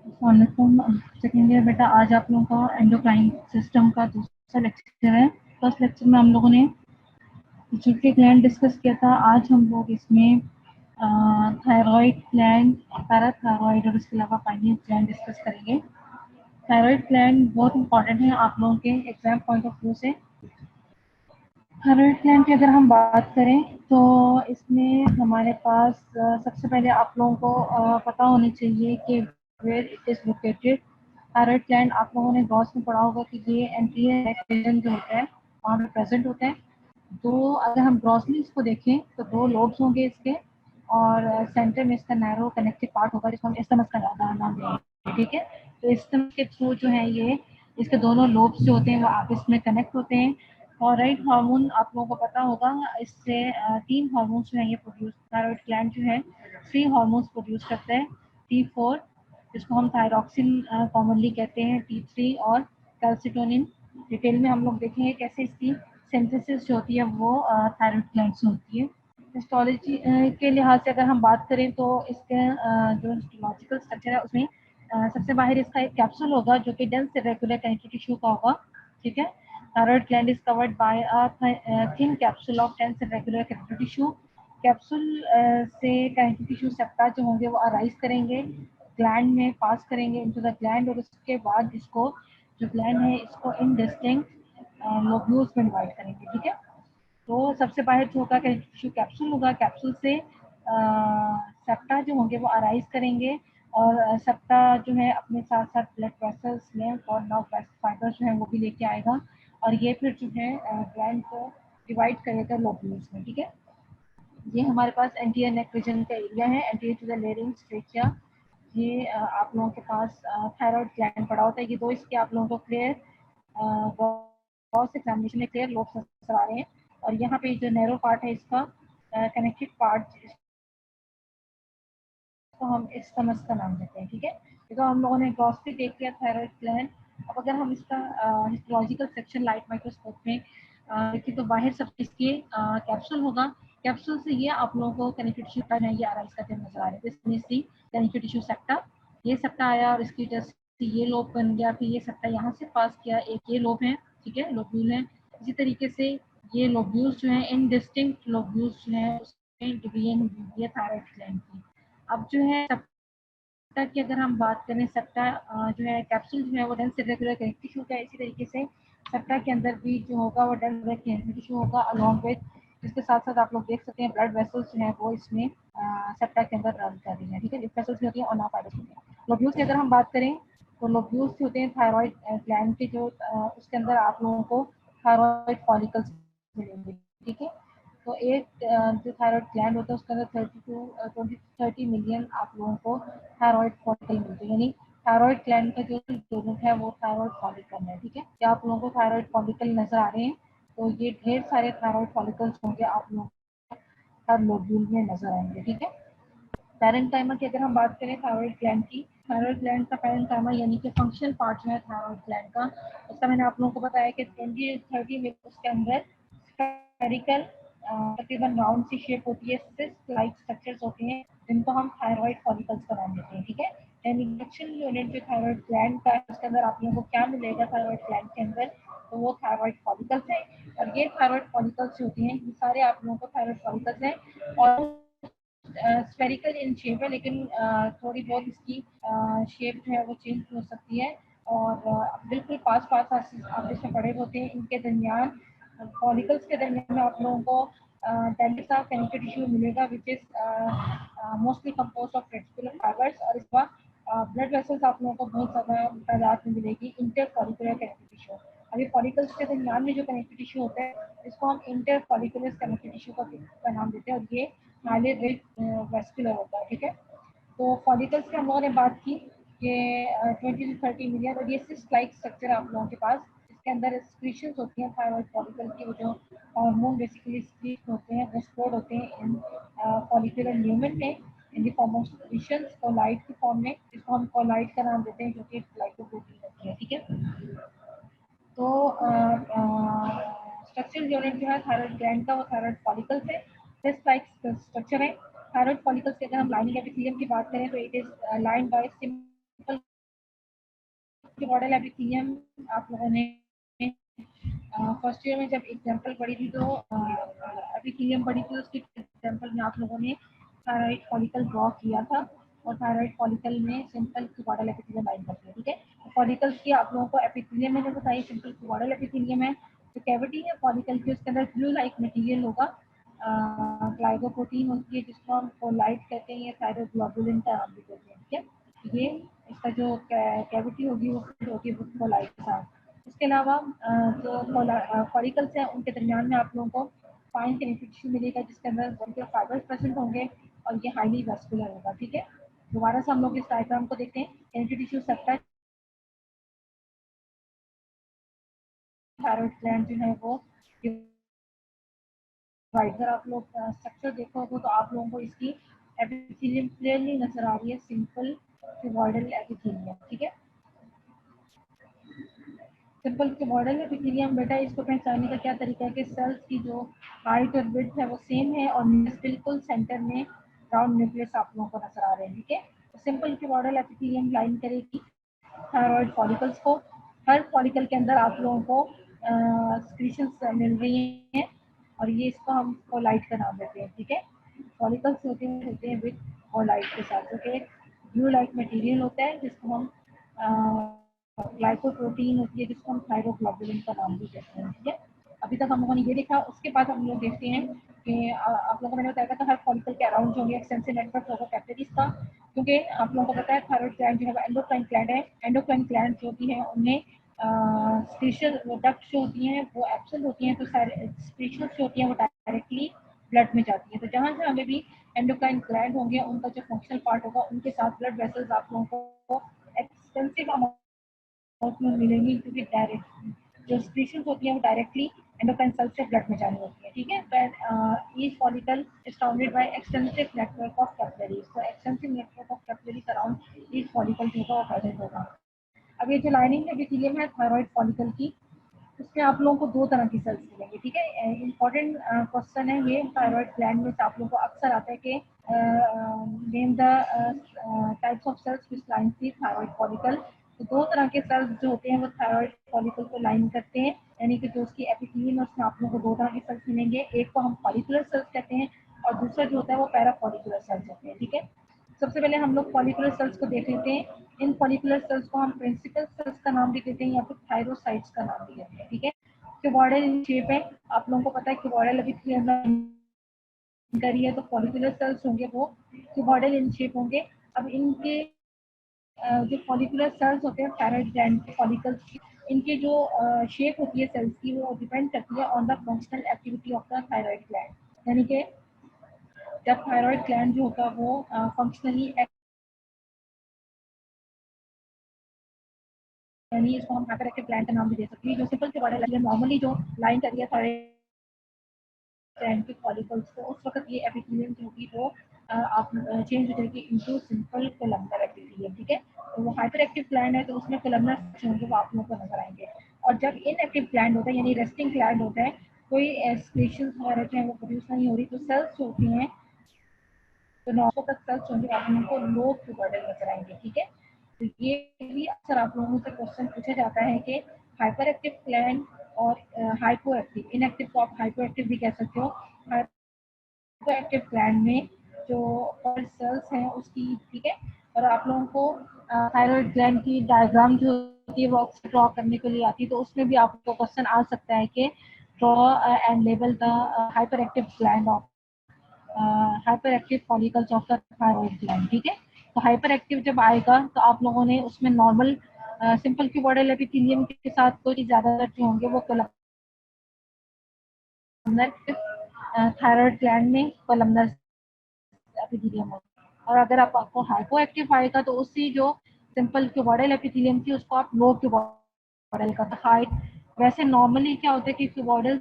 वालेकुम। Second year बेटा, आज आप लोगों का एंडोक्राइन सिस्टम का दूसरा लेक्चर है। फर्स्ट लेक्चर में हम लोगों ने पिट्यूटरी ग्लैंड डिस्कस किया था। आज हम लोग इसमें थायराइड ग्लैंड, पैराथायराइड और इसके अलावा पाइनियल ग्लैंड डिस्कस करेंगे। थायराइड ग्लैंड बहुत इंपॉर्टेंट है आप लोगों के एग्जाम पॉइंट ऑफ व्यू से। थायराइड ग्लैंड की अगर हम बात करें तो इसमें हमारे पास सबसे पहले आप लोगों को पता होनी चाहिए कि where it is located. Thyroid gland आप लोगों ने ग्रॉस में पढ़ा होगा कि ये एंटीरियर नेक रीजन जो होता है वहाँ पे प्रेजेंट होता है। तो अगर हम ग्रॉसली इसको देखें तो दो लोब्स होंगे इसके, और सेंटर में इसका नैरो कनेक्टिव पार्ट होगा जिसको हम इस्टमस का नाम देंगे। ठीक है, तो इस्टमस के थ्रू जो है ये इसके दोनों लोब्स जो होते हैं वो आपस में कनेक्ट होते हैं। थायराइड हार्मोन आप लोगों को पता होगा, इससे तीन हार्मोन्स जो है ये प्रोड्यूस, थायराइड ग्लैंड जो है थ्री हार्मोन्स प्रोड्यूस करता है। T4 जिसको हम थायरॉक्सिन कॉमनली कहते हैं, T3 और कैल्सिटोनिन। डिटेल में हम लोग देखेंगे कैसे इसकी सिंथेसिस जो होती है वो थायराइड ग्लैंड से होती है। हिस्टोलॉजी के लिहाज से अगर हम बात करें तो इसके जो हिस्टोलॉजिकल स्ट्रक्चर है उसमें सबसे बाहर इसका एक कैप्सूल होगा जो कि डेंस इरेगुलर कनेक्टिव टिश्यू का होगा। ठीक है, thyroid gland is covered by a thin capsule of dense irregular connective tissue. Capsule से कनेक्टिव टिश्यू सेप्टा जो होंगे वो अराइज करेंगे, ग्लैंड में पास करेंगे इनटू द ग्लैंड, और उसके बाद इसको जो ग्लैंड है इसको इन डिस्टिंक्ट लोब्यूल्स में डिवाइड करेंगे। ठीक है, तो सबसे बाहर जो होगा टिश्यू कैप्सूल होगा, कैप्सूल से सेप्टा जो होंगे वो अराइज करेंगे, और सेप्टा जो है अपने साथ साथ ब्लड वेसल्स में और नर्व फाइबर जो है वो भी लेके आएगा, और ये फिर जो है ग्लैंड को डिवाइड करेगा लोब्यूल्स में। ठीक है, ये हमारे पास एंटीरियर नेक रीजन का एरिया है, anterior to the larynx trachea. ये आप लोगों के पास थायराइड ग्लैंड पड़ा होता है। ये दो इसके आप लोगों को क्लियर क्रॉस एग्जामिनेशन में क्लियर लोब्स नजर आ रहे हैं, और यहाँ पे जो नैरो पार्ट है इसका कनेक्टेड पार्ट, इसको हम इस्टमस का नाम देते हैं। ठीक है, तो हम लोगों ने ग्रॉसली देख लिया थायराइड ग्लैंड। अब अगर हम इसका हिस्टोलॉजिकल सेक्शन लाइट माइक्रोस्कोप में देखिए तो बाहर सब इसके कैप्सूल होगा। कैप्सूल से ये आप लोगों को कनेक्टिव टिश्यू पर है ये अराइज करते नजर आ रहे हैं। कनेक्टिव टिश्यू सेप्टा, ये सेप्टा आया और इसकी जस्ट ये लोब बन गया, फिर ये सेप्टा यहाँ से पास किया, एक ये लोब है। ठीक है, लोब्यूल है। इसी तरीके से ये लोब्यूल्स जो है इन डिस्टिंक्ट लोब्यूल्स जो है उसमें डिवीजन हुई है थायराइड ग्लैंड की। अब जो है सेप्टा की अगर हम बात करें, सेप्टा जो है कैप्सूल जो है वो डेंस इरेगुलर कनेक्टिव टिश्यू का है। इसी तरीके से सेप्टा के अंदर भी जो होगा वो डेंस इरेगुलर कनेक्टिव टिश्यू होगा, अलॉन्ग विद जिसके साथ साथ आप लोग देख सकते हैं ब्लड वेसल्स जो है वो इसमें सेप्टा के अंदर रन कर रही है। ठीक है, ब्लड वेसल्स भी होती हैं और नाफाइबर्स होती हैं। लोब्यूल्स की अगर हम बात करें तो लोब्यूल्स होते हैं थायराइड ग्लैंड के, जो उसके अंदर आप लोगों को थायराइड फॉलिकल्स मिलेंगे। ठीक है, तो एक जो थायराइड ग्लैंड होता है उसके अंदर 30 मिलियन आप लोगों को थायराइड फॉलिकल मिलते हैं, यानी थायराइड ग्लैंड का जो यूनिट है वो थायराइड फॉलिकल है। ठीक है, क्या आप लोगों को थायराइड फॉलिकल नजर आ रहे हैं? तो ये ढेर सारे थायराइड फॉलिकल्स होंगे आप लोगों को हर लोब्यूल में नजर आएंगे। ठीक है, पैरेंकाइमा की अगर हम बात करें थायराइड ग्लैंड की, थायराइड ग्लैंड का पैरेंकाइमा यानी कि फंक्शनल पार्ट जो है थायराइड ग्लैंड का, उसका मैंने आप लोगों को बताया कि 20-30 में उसके अंदर स्फेरिकल तकरीबन राउंड सी शेप होती है, सिस्ट लाइक स्ट्रक्चर्स होते हैं जिनको हम थायराइड फॉलिकल्स का नाम देते हैं। ठीक है, इंडक्शन यूनिट जो थायराइड ग्लैंड का है उसके अंदर आप लोगों को क्या मिलेगा थायराइड ग्लैंड के अंदर? तो वो थायराइड फॉलिकल्स है, और ये थायराइड फॉलिकल्स होती हैं, ये सारे आप लोगों को थायराइड फॉलिकल्स हैं, और स्फेरिकल इन शेप है, लेकिन थोड़ी बहुत इसकी शेप जो है वो चेंज हो सकती है, और बिल्कुल पास पास आप इसमें पड़े होते हैं। इनके दरमियान फॉलिकल्स के दरमियान में आप लोगों को डेंड्रिटा कनेक्टिव टिश्यू मिलेगा which is mostly compose of reticular fibres, और इस बार ब्लड वेसल्स आप लोगों को बहुत ज़्यादा तादाद में मिलेगी, इंटर फॉलिकुलर कनेक्टिव टिश्यू। अभी फॉलिकल्स के दरमियान में जो कनेक्टिव टिश्यू होता है इसको हम इंटर फॉलिकुलर कनेक्टिव टिश्यू का नाम देते हैं, और ये हाईली रिच वेस्कुलर होता है। ठीक है, तो फॉलिकल्स की हम लोगों ने बात की कि 20 to 30 मिलियन, और ये सिस्ट लाइक स्ट्रक्चर आप लोगों के पास, इसके अंदर एक्सक्रीशंस होती हैं थायराइड फॉलिकल की, वो जो हार्मोन बेसिकली एक्सक्रीट होते हैं वो स्टोर्ड होते हैं इन फॉलिकुलर ल्यूमेन में in the form of excretions, colloid की फॉर्म में, इसको हम कोलाइड का नाम देते हैं जो कि ग्लाइकोप्रोटीन होती है। ठीक है, तो स्ट्रक्चरल यूनिट जो है थायराइड ग्लैंड का वो थायराइड फॉलिकल्स है, सिस्ट लाइक स्ट्रक्चर है। थायराइड फॉलिकल्स की अगर हम लाइनिंग एपिथेलियम की बात करें तो it is line by simple model epithelium आप लोगों ने फर्स्ट ईयर में जब एग्जाम्पल पढ़ी थी तो एपिथेलियम पढ़ी थी, उसके एग्जाम्पल में आप लोगों ने थायराइड फॉलिकल ड्रॉ किया था और थायराइड फॉलिकल में सिंपल क्यूबॉइडल एपिथेलियम लाइन करती है। ठीक है, फॉलिकल्स की आप लोगों को एपिथेलियम में जो बताइए सिंपल क्यूबॉइडल एपिथेलियम है, जो कैविटी है फॉलिकल की उसके अंदर ग्लू लाइक मटेरियल होगा, ग्लाइकोप्रोटीन होती है जिसको हम कोलाइट कहते हैं या थायरोग्लोबुलिन का नाम भी कहते हैं। ठीक है, ये इसका जो कैविटी होगी वो होगी वो कोलाइट के साथ। इसके अलावा जो फॉलिकल्स हैं उनके दरमियान में आप लोगों को फाइन कनेक्टिव टिश्यू मिलेगा जिसके अंदर उनके फाइबर्स प्रेजेंट होंगे और ये हाईली वेस्कुलर होगा। ठीक है, दोबारा से हम लोग इस डायग्राम को देखते हैं। Connective tissue septa thyroid gland जो है वो अगर आप लोग स्ट्रक्चर देखोगे तो आप लोगों को इसकी एपिथेलियम क्लियरली नजर आ रही है, सिंपल क्यूबॉइडल एपिथेलियम। ठीक है, सिंपल क्यूबॉइडल एपिथेलियम बेटा इसको पहचानने का क्या तरीका है कि सेल्स की जो हाइट और विड्थ है वो सेम है और बिल्कुल सेंटर में राउंड न्यूक्लियस आप लोगों को नजर आ रहे हैं। ठीक है, सिंपल क्यूबॉइडल एपिथेलियम लाइन करेगी थायराइड फॉलिकल्स को। हर फॉलिकल के अंदर आप लोगों को सिक्रीशंस मिल रही हैं और ये इसको हम कोलाइट का नाम देते हैं। ठीक है, फॉलिकल्स होते हैं विद कोलाइट के साथ, जो कि ब्लू लाइट मटेरियल होता है जिसको हम ग्लाइकोप्रोटीन होती है जिसको हम थायरोग्लोबुलिन का नाम भी कहते हैं। ठीक है, अभी तक हम लोगों ने ये देखा। उसके बाद हम लोग देखते हैं कि आप लोगों को मैंने बताया था कि हर फॉलिकल के अराउंड जो होंगे एक्सटेंसिव नेटवर्क होगा कैपिलरीज का, क्योंकि आप लोगों को पता है थायराइड ग्लैंड जो है एंडोक्राइन ग्लैंड है। एंडोक्राइन ग्लैंड जो होती है उनमें स्पेशल डक्ट जो होती हैं वो एब्सेंट होती हैं, तो स्पेशल जो होती हैं वो डायरेक्टली ब्लड में जाती है। तो जहाँ जहाँ में भी एंडोक्राइन ग्लैंड होंगे उनका जो फंक्शनल पार्ट होगा उनके साथ ब्लड वेसल्स आप लोगों को एक्सटेंसिव में मिलेंगी, क्योंकि डायरेक्ट जो स्पीशीज होती है वो डायरेक्टली एंडोक्राइन सेल से ब्लड में जानी होती है। ठीक है, each follicle is surrounded by extensive network of capillaries, तो extensive network of capillaries around each follicle जो होगा वो प्रेजेंट होगा। अब ये जो लाइनिंग एपिथेलियम है थायराइड फॉलिकल की, उसमें आप लोगों को दो तरह की सेल्स मिलेंगी। ठीक है, इंपॉर्टेंट क्वेश्चन है ये थायराइड ग्लैंड में से आप लोगों को अक्सर आता है कि name the types of cells which line the thyroid follicle. तो दो तरह के सेल्स जो होते हैं वो थायराइड फॉलिकल को लाइन करते हैं, यानी कि जो उसकी एपिथेलियम है उसमें आप लोगों को दो तरह के सेल्स मिलेंगे। एक को हम फॉलिकुलर सेल्स कहते हैं और दूसरा जो होता है वो पैराफॉलिकुलर सेल्स होते हैं। ठीक है, सबसे पहले हम लोग फॉलिकुलर सेल्स को देख लेते हैं। इन फॉलिकुलर सेल्स को हम प्रिंसिपल सेल्स का नाम भी देते हैं या फिर थायरोसाइट्स का नाम भी देते हैं। ठीक है, क्यूबॉइडल इन शेप है, आप लोगों को पता है क्यूबॉइडल अभी करी है तो फॉलिकुलर सेल्स होंगे वो क्यूबॉइडल इन शेप होंगे। अब इनके जो फॉलिकुलर सेल्स होते हैं थायराइड ग्लैंड के फॉलिकल्स की, इनकी जो शेप होती है सेल्स की वो डिपेंड करती है on the functional activity of the thyroid gland. यानी कि जब थायराइड ग्लैंड जो होगा वो फंक्शनली, यानी इसको हम हाइपरएक्टिव ग्लैंड का नाम भी दे सकते हैं। जो सिंपल के बारे में नॉर्मली जो लाइन कर है थायराइड ग्लैंड के फॉलिकल्स को, उस वक्त ये एपिथेलियम जो होगी वो आप चेंज हो जाएगी इनटू सिंपल कोलमनर एपिथेलियम। ठीक है, तो वो हाइपर एक्टिव ग्लैंड है तो उसमें कोलमनर सेक्शन होंगे वो आप लोगों को नजर आएंगे। और जब इनएक्टिव ग्लैंड होता है यानी रेस्टिंग ग्लैंड होता है, कोई एक्सक्रीशंस वगैरह जो है वो प्रोड्यूस नहीं हो रही, तो सेल्स जो होती हैं तो नॉर्मल तक सेल्स होंगे आप लोगों को लो क्यूबॉइडल नजर आएंगे। ठीक है, तो ये भी अक्सर आप लोगों से क्वेश्चन पूछा जाता है कि हाइपर एक्टिव ग्लैंड और हाइपो एक्टिव, इनएक्टिव को आप हाइपो एक्टिव भी कह सकते हो। एक्टिव ग्लैंड में जो सेल्स हैं उसकी, ठीक है, और आप लोगों को थायराइड ग्लैंड की डायग्राम जो होती है वो अक्सर ड्रॉ करने के लिए आती है, तो उसमें भी आपको क्वेश्चन आ सकता है कि draw and label the hyper active gland of hyper active follicles of the thyroid gland. ठीक है, तो हाइपर एक्टिव जब आएगा तो आप लोगों ने उसमें नॉर्मल सिंपल क्यूबॉइडल एपिथेलियम के साथ कोई ज्यादातर जो होंगे वो कोलमनर थायराइड ग्लैंड में कोलमनर एपिथेलियम होता है। और अगर आपको हाइपो एक्टिव आएगा तो उसकी जो सिंपल क्यूबॉइडल एपिथेलियम थी उसको आप लो क्यूबॉइडल का हाइट। वैसे नॉर्मली क्या होता है कि क्यूबॉइडल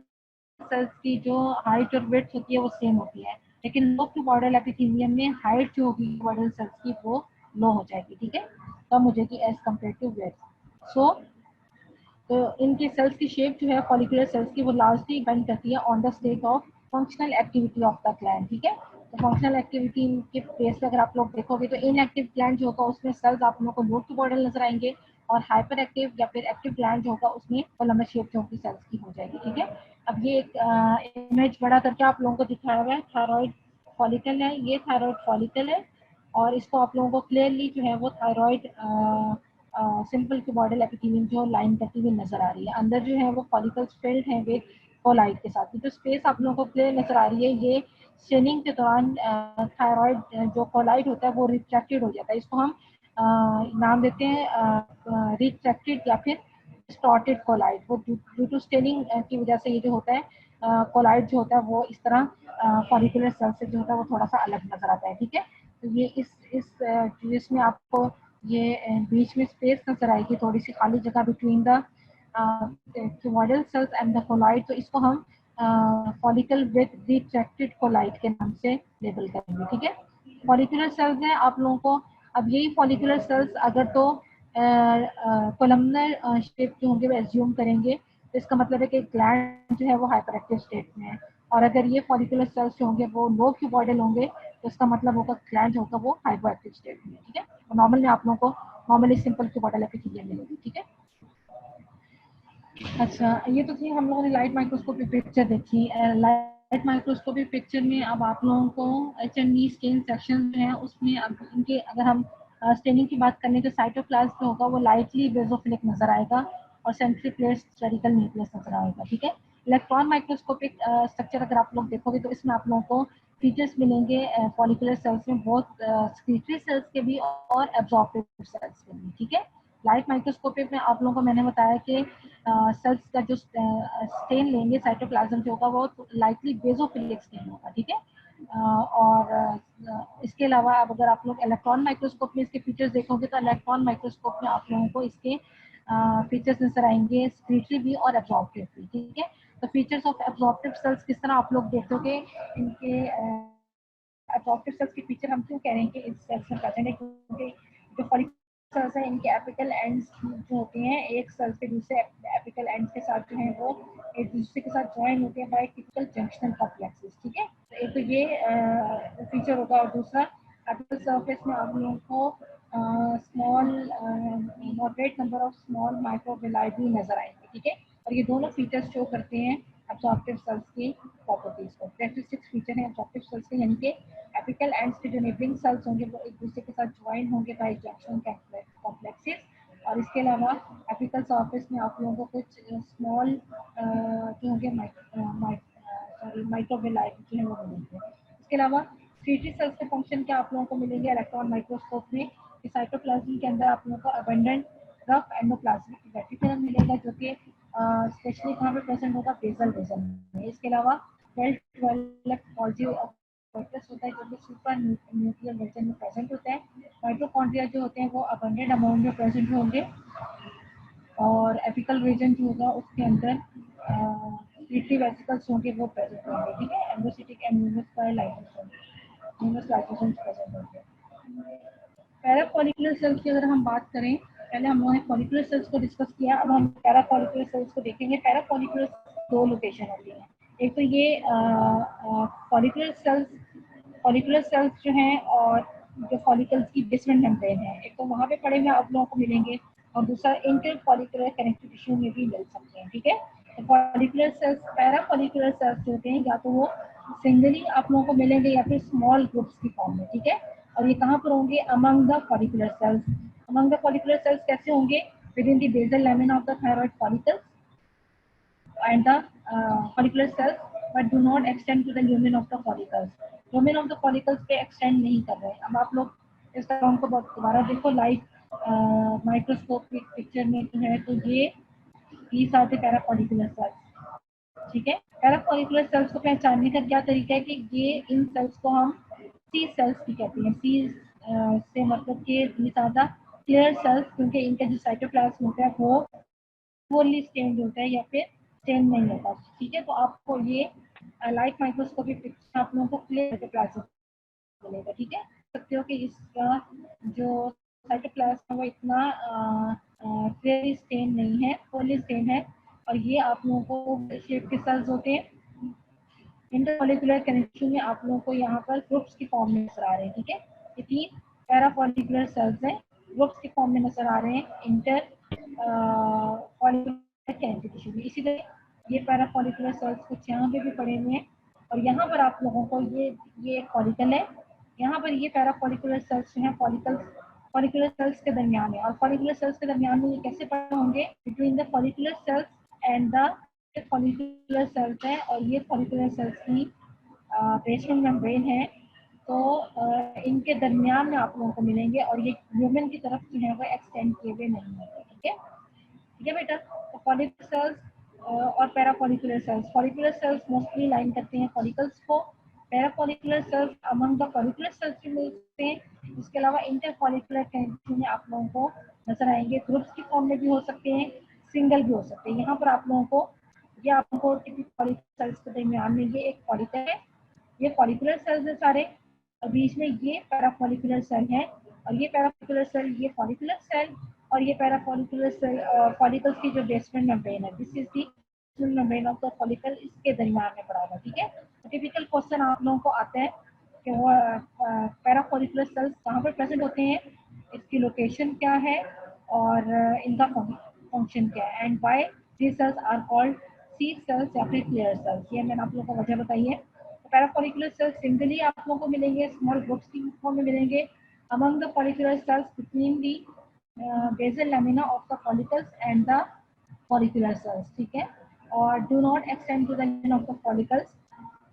सेल्स की जो हाइट और वेट होती है वो सेम होती है, लेकिन लो क्यूबॉइडल एपिथेलियम में हाइट जो होगी क्यूबॉइडल सेल्स की वो लो हो जाएगी। ठीक है, कम हो जाएगी एज कम्पेयर टू वेट। सो तो इनकी सेल्स की शेप जो है फॉलिकुलर सेल्स की वो लार्जली डिपेंड करती है on the state of functional activity of the gland. ठीक है, तो फंक्शनल एक्टिविटी के बेस पे अगर आप लोग देखोगे तो इनएक्टिव ग्लैंड जो होगा उसमें सेल्स आप लोगों को लोब ट्यूबोइडल नजर आएंगे, और हाइपर एक्टिव या फिर एक्टिव ग्लैंड जो होगा उसमें कोलमनर शेप जो होगी सेल्स की हो जाएगी। ठीक है, अब ये एक इमेज बड़ा करके आप लोगों को दिखाया हुआ है, थायराइड फॉलिकल है, ये थायराइड फॉलिकल है, और इसको आप लोगों को क्लियरली जो है वो थायराइड सिंपल क्यूबॉइडल एपिथेलियम जो लाइन करती हुई नजर आ रही है। अंदर जो है वो फॉलिकल्स फिल्ड हैं विद कोलाइड के साथ। जो स्पेस आप लोगों को क्लियर नजर आ रही है, ये स्टेनिंग के दौरान थायराइड जो कोलाइड होता है वो रिट्रैक्टेड हो जाता है। इसको हम नाम देते हैं रिट्रैक्टेड या फिर डिस्टॉर्टेड कोलाइड। वो ड्यू टू स्टेनिंग की वजह से ये जो होता है कोलाइड जो होता है वो इस तरह फॉलिकुलर सेल से जो होता है वो थोड़ा सा अलग नजर आता है। ठीक है, तो ये इस जिसमें आपको ये बीच में स्पेस नजर आएगी, थोड़ी सी खाली जगह between the cuboidal cells and the colloid, तो इसको हम फॉलिकल विद रिट्रैक्टेड कोलाइड के नाम से लेबल करेंगे। ठीक है, फॉलिकुलर सेल्स हैं आप लोगों को। अब यही फॉलिकुलर सेल्स अगर तो कोलमनर शेप जो होंगे वो एज्यूम करेंगे, तो इसका मतलब है कि ग्लैंड जो है वो हाइपर एक्टिव स्टेट में है। और अगर ये फॉलिकुलर सेल्स जो होंगे वो लो क्यूबॉइडल होंगे, तो इसका मतलब होगा ग्लैंड होगा वो हाइपर एक्टिव स्टेट में। ठीक है, तो नॉर्मल में आप लोगों को नॉर्मली सिंपल क्यूबॉइडल एपिथेलियम मिलेगी। ठीक है, अच्छा, ये तो थी हम लोगों ने लाइट माइक्रोस्कोपी पिक्चर देखी। लाइट माइक्रोस्कोपी पिक्चर में अब आप लोगों को HNE स्टेन सेक्शन जो है उसमें अब इनके अगर हम स्टेनिंग की बात करें तो साइटोप्लाज्म जो होगा वो लाइटली बेसोफिलिक नजर आएगा और सेंट्री प्लेट स्फेरिकल न्यूक्लियस नजर आएगा। ठीक है, इलेक्ट्रॉन माइक्रोस्कोपिक स्ट्रक्चर अगर आप लोग देखोगे तो इसमें आप लोगों को फीचर्स मिलेंगे फॉलिकुलर सेल्स में, बहुत सिक्रीटरी सेल्स के भी और एब्जॉर्प्टिव सेल्स के भी। ठीक है, लाइट माइक्रोस्कोपी में आप लोगों को मैंने बताया कि सेल्स का जो स्टेन लेंगे साइटोप्लाज्म जो होगा वो लाइटली बेसोफिलिक स्टेन होगा। ठीक है, इसके अलावा अब अगर आप लोग इलेक्ट्रॉन माइक्रोस्कोप में इसके फीचर्स देखोगे तो इलेक्ट्रॉन माइक्रोस्कोप में आप लोगों को इसके फीचर्स नजर आएंगे सिक्रीटरी भी और एब्जॉर्प्टिव भी। ठीक है, तो फीचर्स ऑफ एब्जॉर्प्टिव सेल्स किस तरह आप लोग देखोगे, इनके एब्जॉर्प्टिव सेल्स के फीचर हम क्यों कह रहे हैं कि इस सेल्स में प्रेजेंट है, क्योंकि जो फॉलिकुलर सेल्स हैं इनके एपिकल एंड्स जो होते हैं एक सेल से दूसरे एपिकल एंड्स के साथ जो है वो एक दूसरे के साथ ज्वाइन होते हैं बाय टिपिकल जंक्शनल कॉम्प्लेक्सेस। ठीक है, तो एक तो ये फीचर होगा, और दूसरा एपिकल सरफेस में आप लोगों को small moderate number of small microvilli भी नजर आएंगे। ठीक है, और ये दोनों फीचर्स शो करते हैं एब्जॉर्प्टिव सेल्स की प्रॉपर्टीज को। कैरेक्टरिस्टिक्स फीचर हैं एब्जॉर्प्टिव सेल्स के, यानी कि एपिकल एंड्स के जो नेबरिंग सेल्स होंगे वो एक दूसरे के साथ ज्वाइन होंगे बाय जंक्शन कॉम्प्लेक्सेस। और इसके अलावा एपिकल सरफेस में आप लोगों को कुछ स्मॉल जो होंगे माइक्रोविलाई जो है वो मिलेंगे। इसके अलावा सीटी सेल्स के फंक्शन क्या आप लोगों को मिलेंगे इलेक्ट्रॉन माइक्रोस्कोप में, कि साइटोप्लाज्म के अंदर आप लोगों को अबंडेंट रफ एंडोप्लाज्मिक रेटिकुलम मिलेगा जो कि स्पेशली कहाँ पे प्रेजेंट होगा, बेसल रीजन में। इसके अलावा वेल डेवलप्ड गोल्जी कोर्टेक्स होता है जो कि सुपर न्यूक्लियर रीजन में प्रेजेंट होता है। माइटोकॉन्ड्रिया जो होते हैं वो अबंडेंट अमाउंट में प्रेजेंट होंगे, और एपिकल रीजन जो होगा उसके अंदर सीटी वेसिकल्स होंगे वो प्रेजेंट होंगे। ठीक है, एंडोसिटिक एंड न्यूमस लाइसोसोम्स प्रेजेंट होंगे। पैराफॉलिकुलर सेल्स की अगर हम बात करें, पहले हम लोगों ने फॉलिकुलर सेल्स को डिस्कस किया, अब हम पैराफॉलिकुलर सेल्स को देखेंगे। पैराफॉलिकुलर दो लोकेशन होती है, एक तो ये फॉलिकुलर सेल्स जो हैं और जो फॉलिकल्स की बेसमेंट मेम्ब्रेन है, एक तो वहाँ पे पड़े हुए आप लोगों को मिलेंगे, और दूसरा इंटर फॉलिकुलर कनेक्टिव टिश्यू में भी मिल सकते हैं। ठीक है, तो फॉलिकुलर सेल्स पैराफॉलिकुलर सेल्स जो होते हैं या तो वो सिंगली आप लोगों को मिलेंगे या फिर स्मॉल ग्रुप्स की फॉर्म में। ठीक है, और ये कहाँ पर होंगे, among the follicular cells. Among the follicular cells कैसे होंगे, with in the basal lamina of the thyroid follicles and the follicular cells, but do not extend to the lumen of the follicles. lumen of the follicles पे extend नहीं कर रहे हैं। अब आप लोग इस तरह को दोबारा देखो लाइट माइक्रोस्कोपिक पिक्चर में जो है, तो ये सारे पैराफॉलिकुलर सेल्स। ठीक है, पैराफॉलिकुलर सेल्स को पहचानने का क्या तरीका है कि ये इन सेल्स को हम सी सेल्स भी कहते हैं। सी से मतलब कि ये ज्यादा क्लियर सेल्स, क्योंकि इनका जो साइटोप्लाज्म होता है वो फुल्ली स्टेन्ड होता है या फिर स्टेन नहीं होता। ठीक है, तो आपको ये लाइट माइक्रोस्कोपिक पिक्चर आप लोगों को क्लियर साइटोप्लाज्म मिलेगा। ठीक है, सकते हो कि इसका जो साइटोप्लाज्म है वो इतना क्लियरली स्टेन नहीं है, फुल्ली स्टेन है, और ये आप लोगों को शेप के सेल्स होते हैं इंटरफॉलिकुलर कनेक्शन में आप लोगों को यहाँ पर ग्रुप्स की फॉर्म में नजर आ रहे हैं, ठीक है। ये 3 पैराफॉलिकुलर सेल्स हैं, ग्रुप्स की फॉर्म में नजर आ रहे हैं इंटर फॉलिकुलर कैविटी टिश्यू में। इसी तरह ये पैराफॉलिकुलर सेल्स कुछ यहाँ पे भी पड़े हुए हैं, और यहाँ पर आप लोगों को ये एक फॉलिकल है, यहाँ पर ये पैराफॉलिकुलर सेल्स जो हैं फॉलिकुलर सेल्स के दरमियान है, और फॉलिकुलर सेल्स के दरमियान में ये कैसे पड़े होंगे, between the follicular cells and the follicular cells है, और ये फॉलिकुलर सेल्स की बेसमेंट मेम्ब्रेन है। तो इनके दरमियान में आप लोगों को मिलेंगे, और ये ह्यूमन की तरफ जो है वो एक्सटेंड किए हुए नहीं होते, ठीक है। ठीक है बेटा। तो फॉलिकुलर सेल्स और parafollicular cells, follicular cells mostly line करते हैं फॉलिकल्स को, parafollicular cells among the follicular cells भी मिलते हैं। इसके अलावा इंटरफॉलिकुलर कैविटी में आप लोगों को नजर आएंगे, ग्रुप्स की फॉर्म में भी हो सकते हैं, सिंगल भी हो सकते हैं। यहाँ पर आप लोगों को ये आपको फॉलिकुलर सेल्स के दरमियान में ये एक फॉलिकल है, ये फॉलिकुलर सेल्स है सारे, और बीच में ये पैराफॉलिकुलर सेल है, और ये पैराफॉलिकुलर सेल, ये फॉलिकुलर सेल, और ये पैराफॉलिकुलर सेल फॉलिकल्स की जो बेसमेंट मेम्ब्रेन है, this is the basement membrane of the follicle, इसके दरमियान में पड़ा हुआ, ठीक है। टिपिकल क्वेश्चन आप लोगों को आता है कि वो पैराफॉलिकुलर सेल्स कहाँ पर प्रेजेंट होते हैं, इसकी लोकेशन क्या है, और इनका फंक्शन क्या है, and why these cells are called seed cells या फिर clear cells। ये मैंने आप लोगों को वजह बताई है। पैराफॉलिकुलर सेल्स सिंगली आप लोगों को मिलेंगे, स्मॉल ग्रुप्स की फॉर्म में मिलेंगे among the follicular cells between the basal lamina of the follicles and the follicular cells, ठीक है। और do not extend to the line of the follicles,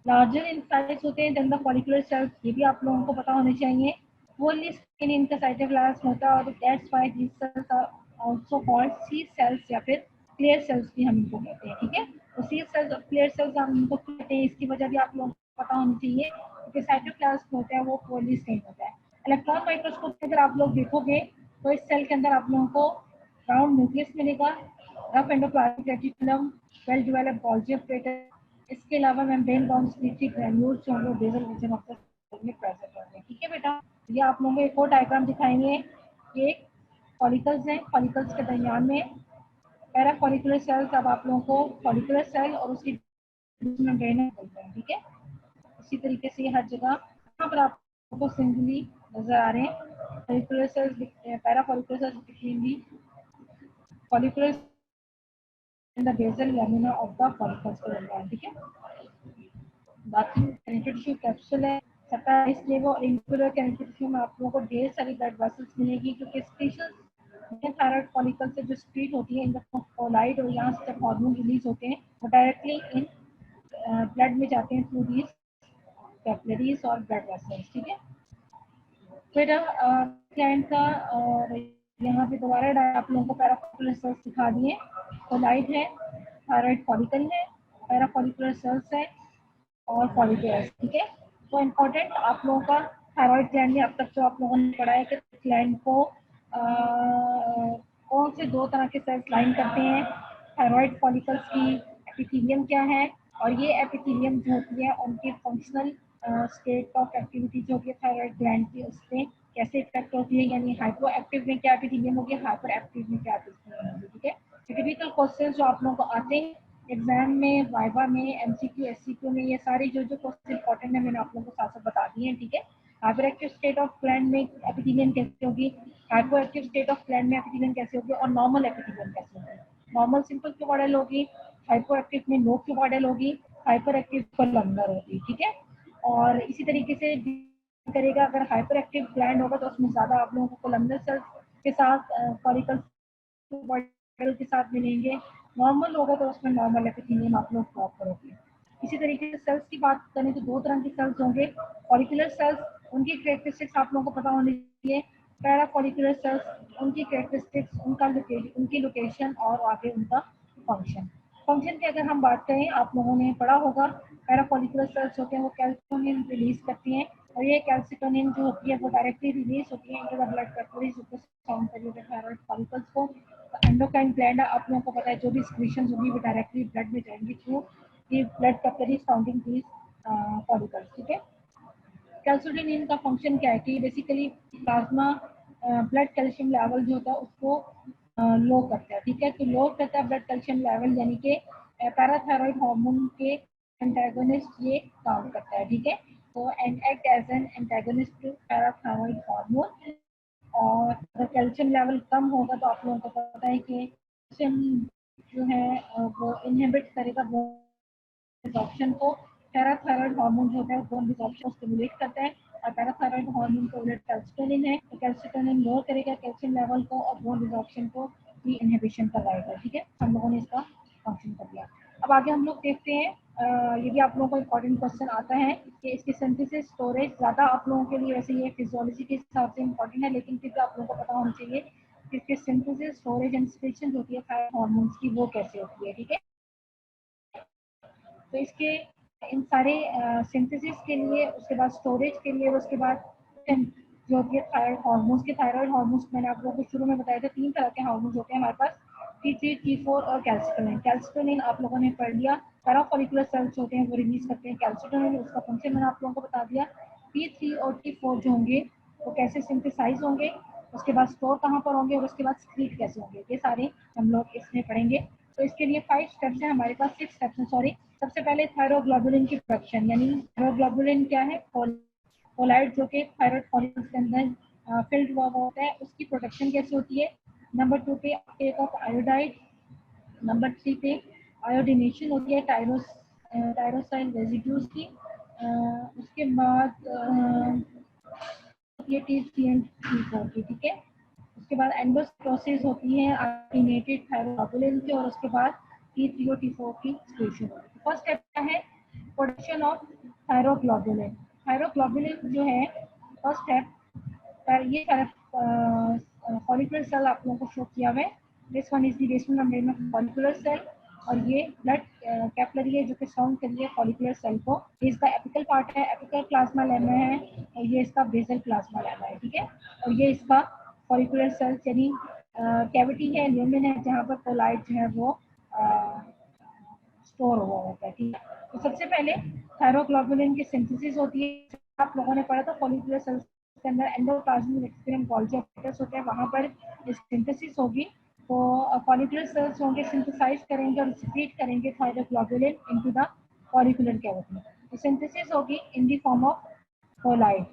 larger in size होते हैं देन द फॉलिकुलर सेल्स, ये भी आप लोगों को पता होने चाहिए। फुल्ली स्किन इनका साइटोप्लाज्म होता है, और that's why these cells are also called seed cells या फिर क्लियर सेल्स भी हम इनको कहते हैं, ठीक है। तो सीड सेल्स और क्लियर सेल्स हम इनको कहते हैं, इसकी वजह भी आप लोगों को पता होनी चाहिए, क्योंकि साइटोप्लाज्म होता है वो फुल्ली स्किन होता है। इलेक्ट्रॉन माइक्रोस्कोप में अगर आप लोग देखोगे तो इस सेल के अंदर आप लोगों को राउंड न्यूक्लियस मिलेगा, rough endoplasmic reticulum, well developed Golgi operator, इसके अलावा मेम्ब्रेन बाउंड स्लीची ग्रैन्यूल्स जो होंगे basal region of the cell में प्रेजेंट होंगे, ठीक है बेटा। ये आप लोगों को एक और डायग्राम दिखाएंगे, ये फॉलिकल्स हैं, फॉलिकल्स के दरमियान में पैराफॉलिकुलर सेल्स, अब आप लोगों को फॉलिकुलर सेल और उसकी मेम्ब्रेन बोलते हैं, ठीक है। इसी तरीके से हर जगह यहाँ पर आपको सिंगली नजर आ रहे हैं follicular cells, parafollicular cells between the follicular in the basal lamina of the follicles के दरमियान, ठीक है। बाकी कनेक्टिव टिश्यू कैप्सूल है, सप्लाइज फ्लेवर और इंटरफेयर कनेक्टिव टिश्यू में आप लोगों को ढेर सारी ब्लड वेसल्स मिलेगी, क्योंकि स्पेशल थायराइड फॉलिकल से जो स्क्रीट होती है इन द कोलाइड, और यहाँ से जब हार्मोन रिलीज होते हैं वो डायरेक्टली इन ब्लड में जाते हैं थ्रू दीज कैपिलरीज और ब्लड वेसल्स, ठीक है। फिर क्लाइंट का और यहाँ पे दोबारा आप लोगों को पैराफॉलिकुलर सेल्स दिखा दिए, कोलाइड है, थायराइड फॉलिकल है, पैराफॉलिकुलर सेल्स है और फॉलिकुलर्स, ठीक है। तो इम्पोर्टेंट आप लोगों का थायराइड ग्लैंड में अब तक जो आप लोगों ने पढ़ा है कि ग्लैंड को कौन से 2 तरह के सेल्स लाइन करते हैं, थायराइड फॉलिकल्स की एपिथेलियम क्या है, और ये एपिथेलियम जो होती है उनकी फंक्शनल स्टेट ऑफ एक्टिविटी जो होती है थायराइड ग्लैंड की, उससे कैसे इफेक्ट होती है, यानी हाइपो एक्टिव में क्या एपिथेलियम होगी, हाइपर एक्टिव में क्या एपिथेलियम होगी, ठीक है। टिपिकल क्वेश्चन जो आप लोगों को आते हैं एग्जाम में, वाइवा में, एमसीक्यू, एससीक्यू में, ये सारे जो जो क्वेश्चन इंपॉर्टेंट है मैंने आप लोगों को साथ साथ बता दिए हैं, ठीक है। Hyper active state of gland में एपिथेलियम कैसे होगी, hyper active state of gland में एपिथेलियम कैसे होगी, और नॉर्मल एपिथेलियम कैसे होगी। नॉर्मल सिंपल क्यों मॉडल होगी, हाइपर एक्टिव में लो क्यों मॉडल होगी, हाइपर एक्टिव कोलमनर होगी, ठीक है। और इसी तरीके से करेगा, अगर हाइपर एक्टिव ग्लैंड होगा तो उसमें ज्यादा आप लोगों को कोलमनर सेल्स के साथ फॉलिकल्स मॉडल के साथ मिलेंगे, नॉर्मल होगा तो उसमें नॉर्मल एपिथेलियम आप लोग ड्रॉप करोगे। इसी तरीके से सेल्स की बात करें तो 2 तरह के सेल्स होंगे, फॉलिकुलर सेल्स, उनकी कैरेक्टरिस्टिक्स आप लोगों को पता होनी चाहिए, पैराफॉलिकुलर सेल्स, उनकी कैरेक्टरिस्टिक्स, उनकी लोकेशन और आगे उनका फंक्शन। फंक्शन की अगर हम बात करें, आप लोगों ने पढ़ा होगा पैराफॉलिकुलर सेल्स होते हैं वो कैल्शियम रिलीज करती हैं, और ये कैल्सिटोनिन जो होती है वो डायरेक्टली रिलीज होती है into the blood capillaries sound करिए थायराइड फॉलिकल्स को। एंडोक्राइन ग्लैंड आप लोगों को पता है जो भी सिक्रीशंस होगी वो डायरेक्टली ब्लड में जाएंगी through the blood capillaries sounding these follicles, ठीक है। कैल्सिटोनिन का फंक्शन क्या है कि basically plasma blood calcium level जो होता है उसको लो करता है, ठीक है। तो लो करता है ब्लड कैल्शियम लेवल, यानी कि पैराथायराइड हार्मोन के एंटागोनिस्ट ये काम करता है, ठीक है। तो and act as an antagonist to parathyroid hormone. और अगर कैल्शियम लेवल कम होगा तो आप लोगों को पता है कि कैल्शियम जो है वो इनहिबिट करेगा बोन डिसॉर्प्शन को। पैराथायरॉइड हार्मोन जो होता है बोन डिसॉर्प्शन को स्टिमुलेट करता है, और पैराथायरॉइड हार्मोन का उलट कैल्शिटोनिन है, तो कैल्शिटोनिन लोअर करेगा कैल्शियम लेवल को और बोन डिसॉर्प्शन को भी इनहिबिशन करवाएगा, ठीक है। हम लोगों ने इसका फंक्शन कर लिया। अब आगे हम लोग देखते हैं, ये भी आप लोगों को इम्पोर्टेंट क्वेश्चन आता है कि इसकी सिंथेसिस स्टोरेज ज़्यादा आप लोगों के लिए, वैसे ये फिजियोलॉजी के हिसाब से इम्पोर्टेंट है, लेकिन फिर भी आप लोगों को पता होना चाहिए कि इसकी सिंथेसिस स्टोरेज एंड सिक्रेशन होती है थायराइड हार्मोन्स की, वो कैसे होती है, ठीक है। तो इसके इन सारे सिंथेसिस के लिए, उसके बाद स्टोरेज के लिए, उसके बाद जो होती है थायराइड हार्मोन्स के, थायराइड हार्मोन्स मैंने आप लोगों को शुरू में बताया था 3 तरह के हार्मोन्स होते हैं हमारे पास, T3, T4 और कैल्शिटोनिन। कैल्शिटोनिन आप लोगों ने पढ़ लिया, पैराफॉलिकुलर सेल्स होते हैं वो रिलीज करते हैं कैल्शिटोनिन, उसका फंक्शन मैंने आप लोगों को बता दिया। T3 और T4 जो होंगे वो कैसे सिंथेसाइज होंगे, उसके बाद स्टोर कहाँ पर होंगे, और उसके बाद स्क्रीट कैसे होंगे, ये सारे हम लोग इसमें पढ़ेंगे। तो इसके लिए 5 स्टेप्स हैं हमारे पास, 6 स्टेप्स हैं सॉरी। सबसे पहले थायरोग्लोबुलिन की प्रोडक्शन, यानी थायरोग्लोबुलिन क्या है, कोलाइड जो कि थायराइड फॉलिकल्स के अंदर फिल्ड हुआ होता है, उसकी प्रोडक्शन कैसे होती है। नंबर 2 पे अपटेक ऑफ आयोडाइड। नंबर 3 पे आयोडिनेशन होती है टायरोसाइल रेजिड्यूज की। उसके बाद ये T3 and T4 की, ठीक है। उसके बाद एंडोसाइटोसिस होती है आयोडीनेटेड थायरोग्लोबुलिन की, और उसके बाद T3 और T4 की सिक्रेशन होती है। फर्स्ट स्टेप क्या है, प्रोडक्शन ऑफ थायरोग्लोबुलिन। थायरोग्लोबुलिन जो है फर्स्ट स्टेप, ये सारा फॉलिकुलर सेल आप लोगों को शो किया हुआ है। This one is the basement membrane of follicular cell, और ये ब्लड कैपिलरी है जो कि साउंड कर रही है फॉलिकुलर सेल को। ये इसका एपिकल पार्ट है, एपिकल प्लाज्मा लेमा है, और ये इसका बेसल प्लाज्मा लेमा है, ठीक है। और ये इसका फॉलिकुलर सेल यानी कैविटी है, ल्यूमेन है, जहाँ पर कोलाइड जो है वो स्टोर हुआ होता है, ठीक है। तो सबसे पहले थायरोग्लोबुलिन की सिंथेसिस होती है, आप लोगों ने पढ़ा था फॉलिकुलर सेल्स के अंदर एंडोप्लाज्मिक रेटिकुलम गोल्गी एपिटस होते हैं, वहां पर सिंथेसिस होगी। तो फॉलिकुलर सेल्स होंगे, सिंथेसाइज करेंगे और सिक्रीट करेंगे thyroglobulin into the follicular cavity. तो सिंथेसिस होगी in the form of colloid,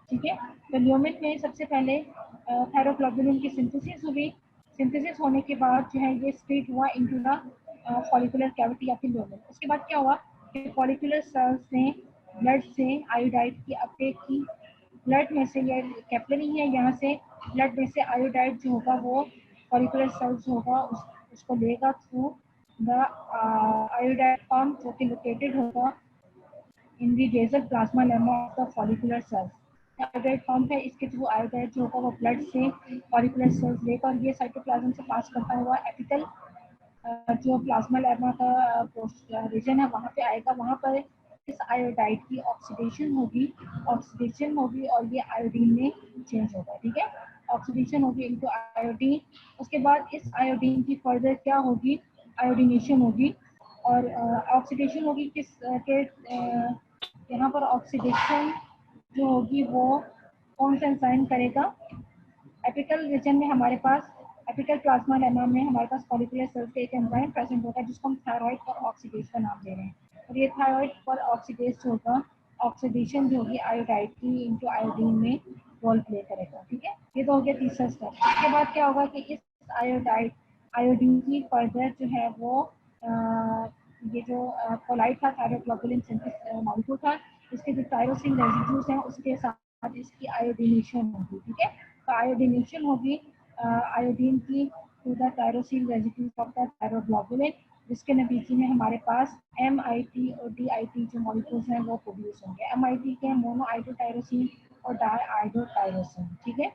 ठीक है। तो ल्यूमेन में सबसे पहले थायरोग्लोबुलिन की सिंथेसिस हुई। सिंथेसिस होने के बाद जो है ये स्प्लिट हुआ इनटू द फॉलिकुलर कैविटी या फिर ल्यूमेन। उसके बाद क्या हुआ कि फॉलिकुलर सेल्स ने ब्लड से आयोडाइड की अपटेक की। ब्लड में से, ये कैपिलरी है, यहाँ से ब्लड में से आयोडाइड जो होगा वो फॉलिकुलर सेल्स होगा उसको लेगा थ्रू द आयोडाइड पंप, जो कि लोकेटेड होगा in the basal plasmalemma of the follicular cells. Iodide pump है, इसके थ्रू आयोडाइड जो होगा वो ब्लड से फॉलिकुलर सेल्स लेकर ये साइटोप्लाज्म से पास करता हुआ एपिकल जो प्लाज्मा लेमा का रीजन है वहाँ पे आएगा। वहाँ पर इस आयोडाइड की ऑक्सीडेशन होगी और ये आयोडीन में चेंज होगा, ठीक है। ऑक्सीडेशन होगी इनटू आयोडीन। उसके बाद इस आयोडीन की फर्दर क्या होगी, आयोडीनेशन होगी। और ऑक्सीडेशन होगी किस के यहाँ पर ऑक्सीडेशन जो होगी वो कौन सा एंजाइम करेगा, एपिकल रीजन में हमारे पास, एपिकल प्लाज्मा लेमा में हमारे पास फॉलिकुलर सेल्स का एक एंजाइम प्रेजेंट होता है जिसको हम थायराइड पर ऑक्सीडेज का नाम दे रहे हैं। और ये थायराइड पर ऑक्सीडेज जो होगा, ऑक्सीडेशन जो होगी आयोडाइड की इनटू आयोडीन में रोल प्ले करेगा, ठीक है। ये तो हो गया तीसरा स्टेप। उसके बाद क्या होगा कि इस आयोडीन की फर्दर जो है वो ये जो कोलाइड था, थायरोग्लोबुलिन सिंथेसिस मॉलिक्यूल था, इसके जो टायरोसिन रेजिड्यूज हैं उसके साथ इसकी आयोडीनेशन होगी, ठीक है। तो आयोडीनेशन होगी आयोडीन की to the tyrosine residues of the thyroglobulin, जिसके नतीजे में हमारे पास MIT और DIT जो मॉलिक्यूल्स हैं वो प्रोड्यूस होंगे। MIT के मोनो आइडोटायरोसिन और डाई आइडोटायरोसिन, ठीक है।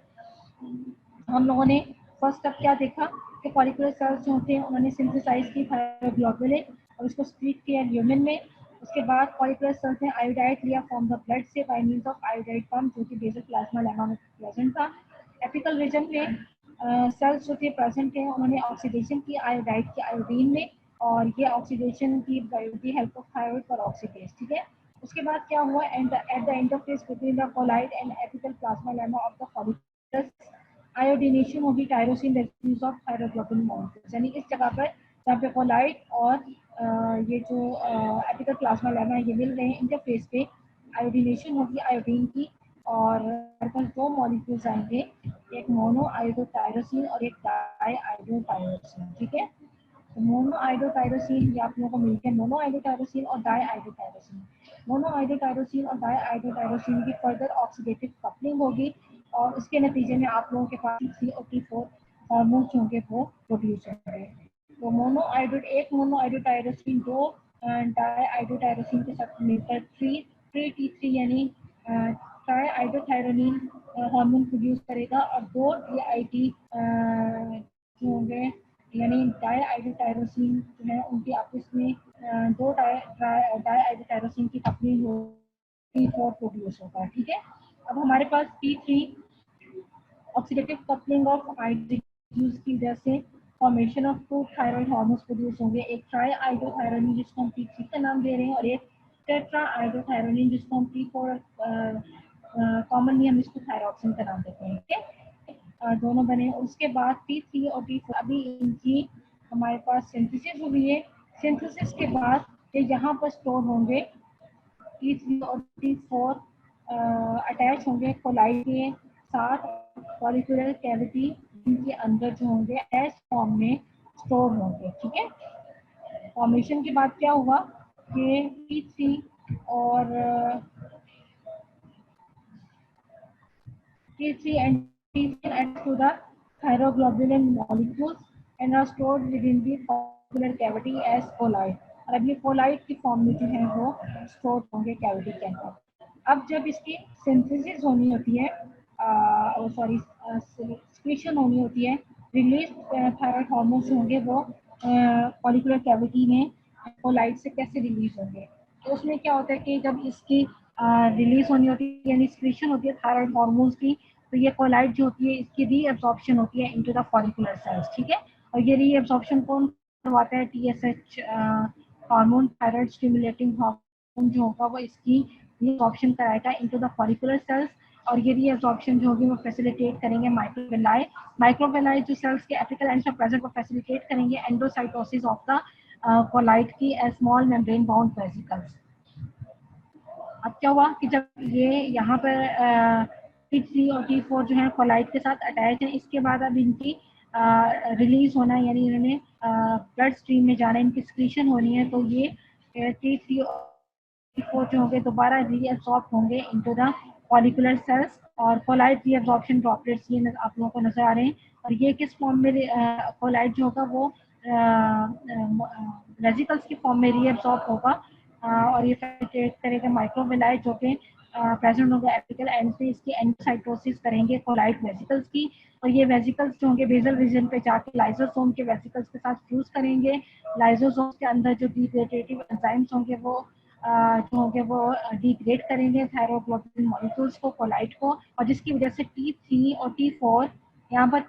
हम लोगों ने फर्स्ट स्टेप क्या देखा कि फॉलिकुलर सेल्स जो होते हैं उन्होंने सिंथेसाइज की थायरोग्लोबुलिन और उसको स्प्लिट किया ल्यूमेन में। उसके बाद फॉलिकुलर सेल्स ने आयोडाइड लिया फ्रॉम द ब्लड से by means of iodide pump, जो कि बेसल प्लाज्मा लेमा में प्रेजेंट था। एपिकल रीजन में सेल्स जो थे प्रेजेंट थे, उन्होंने ऑक्सीडेशन की आयोडाइड की आयोडीन में, और ये ऑक्सीडेशन की by help of thyroid peroxidase, ठीक है। उसके बाद क्या हुआ, at the interface between the colloid and apical plasmalemma of the follicular iodination होगी tyrosine residues of thyroglobulin molecules, यानी इस जगह पर जहाँ पे कोलाइड और ये जो एपिकल प्लाज्मा लेमा है ये मिल रहे हैं इंटरफेस पे, आयोडीनेशन होगी आयोडीन की, और हमारे पास दो मॉलिक्यूल्स आएंगे, एक मोनो आयोडोटायरोसिन और एक डाई आयोडोटायरोसिन, ठीक है। तो मोनो आयोडोटायरोसिन ये आप लोगों को मिलते हैं, मोनो आयोडोटायरोसिन और डाई आयोडोटायरोसिन। मोनो आयोडोटायरोसिन और डाई आयोडोटायरोसिन की फर्दर ऑक्सीडेटिव कपलिंग होगी, और उसके नतीजे में आप लोगों के पास T3 और T4 हार्मोन्स होंगे वो प्रोड्यूस होंगे। तो एक मोनो आयोडोटायरोसिन दो डाई आयोडोटायरोसिन के साथ मिलकर थ्री थ्री T3 यानी ट्राई आयोडोथायरोनिन हार्मोन प्रोड्यूस करेगा, और दो DIT जो होंगे यानी डाई आयोडोटायरोसिन जो है उनकी आपस में दो डाई आयोडोटायरोसिन की कपलिंग होगी, T4 प्रोड्यूस होगा, ठीक है। अब हमारे पास T3 oxidative coupling of iodine की वजह से formation of two thyroid hormones produce होंगे, एक ट्राई आयोडोथायरोनिन जिसको हम T3 का नाम दे रहे हैं, और एक टेट्रा आयोडोथायरोनिन जिसको हम T4 कॉमनली हम इसको थायरॉक्सिन का नाम देते हैं, ठीक है। दोनों बने, उसके बाद T3 और T4 अभी इनकी हमारे पास सिंथेसिस हुई है। सिंथेसिस के बाद ये यहाँ पर स्टोर होंगे, T3 और T4 अटैच होंगे कोलाइड के साथ फॉलिकुलर कैविटी के अंदर जो होंगे एस फॉर्म में स्टोर होंगे, ठीक है। फॉर्मेशन के बाद क्या हुआ कि T3 और T3 and T4 add to the thyroglobulin molecules and are stored within the follicular cavity as colloid। और अब ये कोलाइड की फॉर्म में जो है वो स्टोर होंगे कैविटी के अंदर। अब जब इसकी सिंथेसिस होनी होती है, सॉरी सिक्रीशन होनी होती है, रिलीज थायराइड हार्मोन्स होंगे वो फॉलिकुलर कैविटी में कोलाइड से कैसे रिलीज होंगे। तो उसमें क्या होता है कि जब इसकी रिलीज होनी होती है यानी सिक्रीशन होती है थायराइड हार्मोन्स की, तो ये कोलाइड जो होती है इसकी रीअब्जॉर्प्शन होती है इनटू द फॉलिकुलर सेल्स, ठीक है। और ये रीअब्जॉर्प्शन कौन करवाता है? TSH hormone, thyroid stimulating hormone जो होगा वो इसकी रीअब्जॉर्प्शन कराएगा इनटू द फॉलिकुलर सेल्स, और ये रीअब्जॉर्प्शन जो होगी वो फैसिलिटेट करेंगे माइक्रोविलाई। माइक्रोविलाई जो सेल्स के एपिकल एंड्स में प्रेजेंट वो फैसिलिटेट करेंगे एंडोसाइटोसिस ऑफ द कोलाइड की स्मॉल मेम्ब्रेन बाउंड वेसिकल्स। अब क्या हुआ कि जब ये यहाँ पर T3 और T4 जो है कोलाइड के साथ अटैच है, इसके बाद अब इनकी रिलीज होना यानी इन्होंने ब्लड स्ट्रीम में जाना, इनकी सिक्रीशन होनी है, तो ये T3 और T4 जो होंगे दोबारा रीअब्सॉर्ब होंगे इनटू द फॉलिकुलर सेल्स, और कोलाइड रीअब्सॉर्प्शन ड्रॉपलेट्स ये आप लोगों को नजर आ रहे हैं। और ये किस फॉर्म में कोलाइड जो होगा वो वेसिकल्स की फॉर्म में रीअब्सॉर्ब होगा, और ये फैसिलिटेट करेगा माइक्रोविलाई जो कि प्रेजेंट होगा एपिकल एंड से, इसकी एंडोसाइटोसिस करेंगे कोलाइड वेसिकल्स की, और ये वेसिकल्स जो होंगे बेसल रीजन पे जाके लाइसोसोम के वेसिकल्स के साथ फ्यूज करेंगे। लाइसोसोम के अंदर जो डिग्रेडेटिव एंजाइम्स होंगे वो जो होंगे वो डिग्रेड करेंगे थायरोग्लोबुलिन मॉलिक्यूल्स को, कोलाइड को, और जिसकी वजह से T3 और T4 यहाँ पर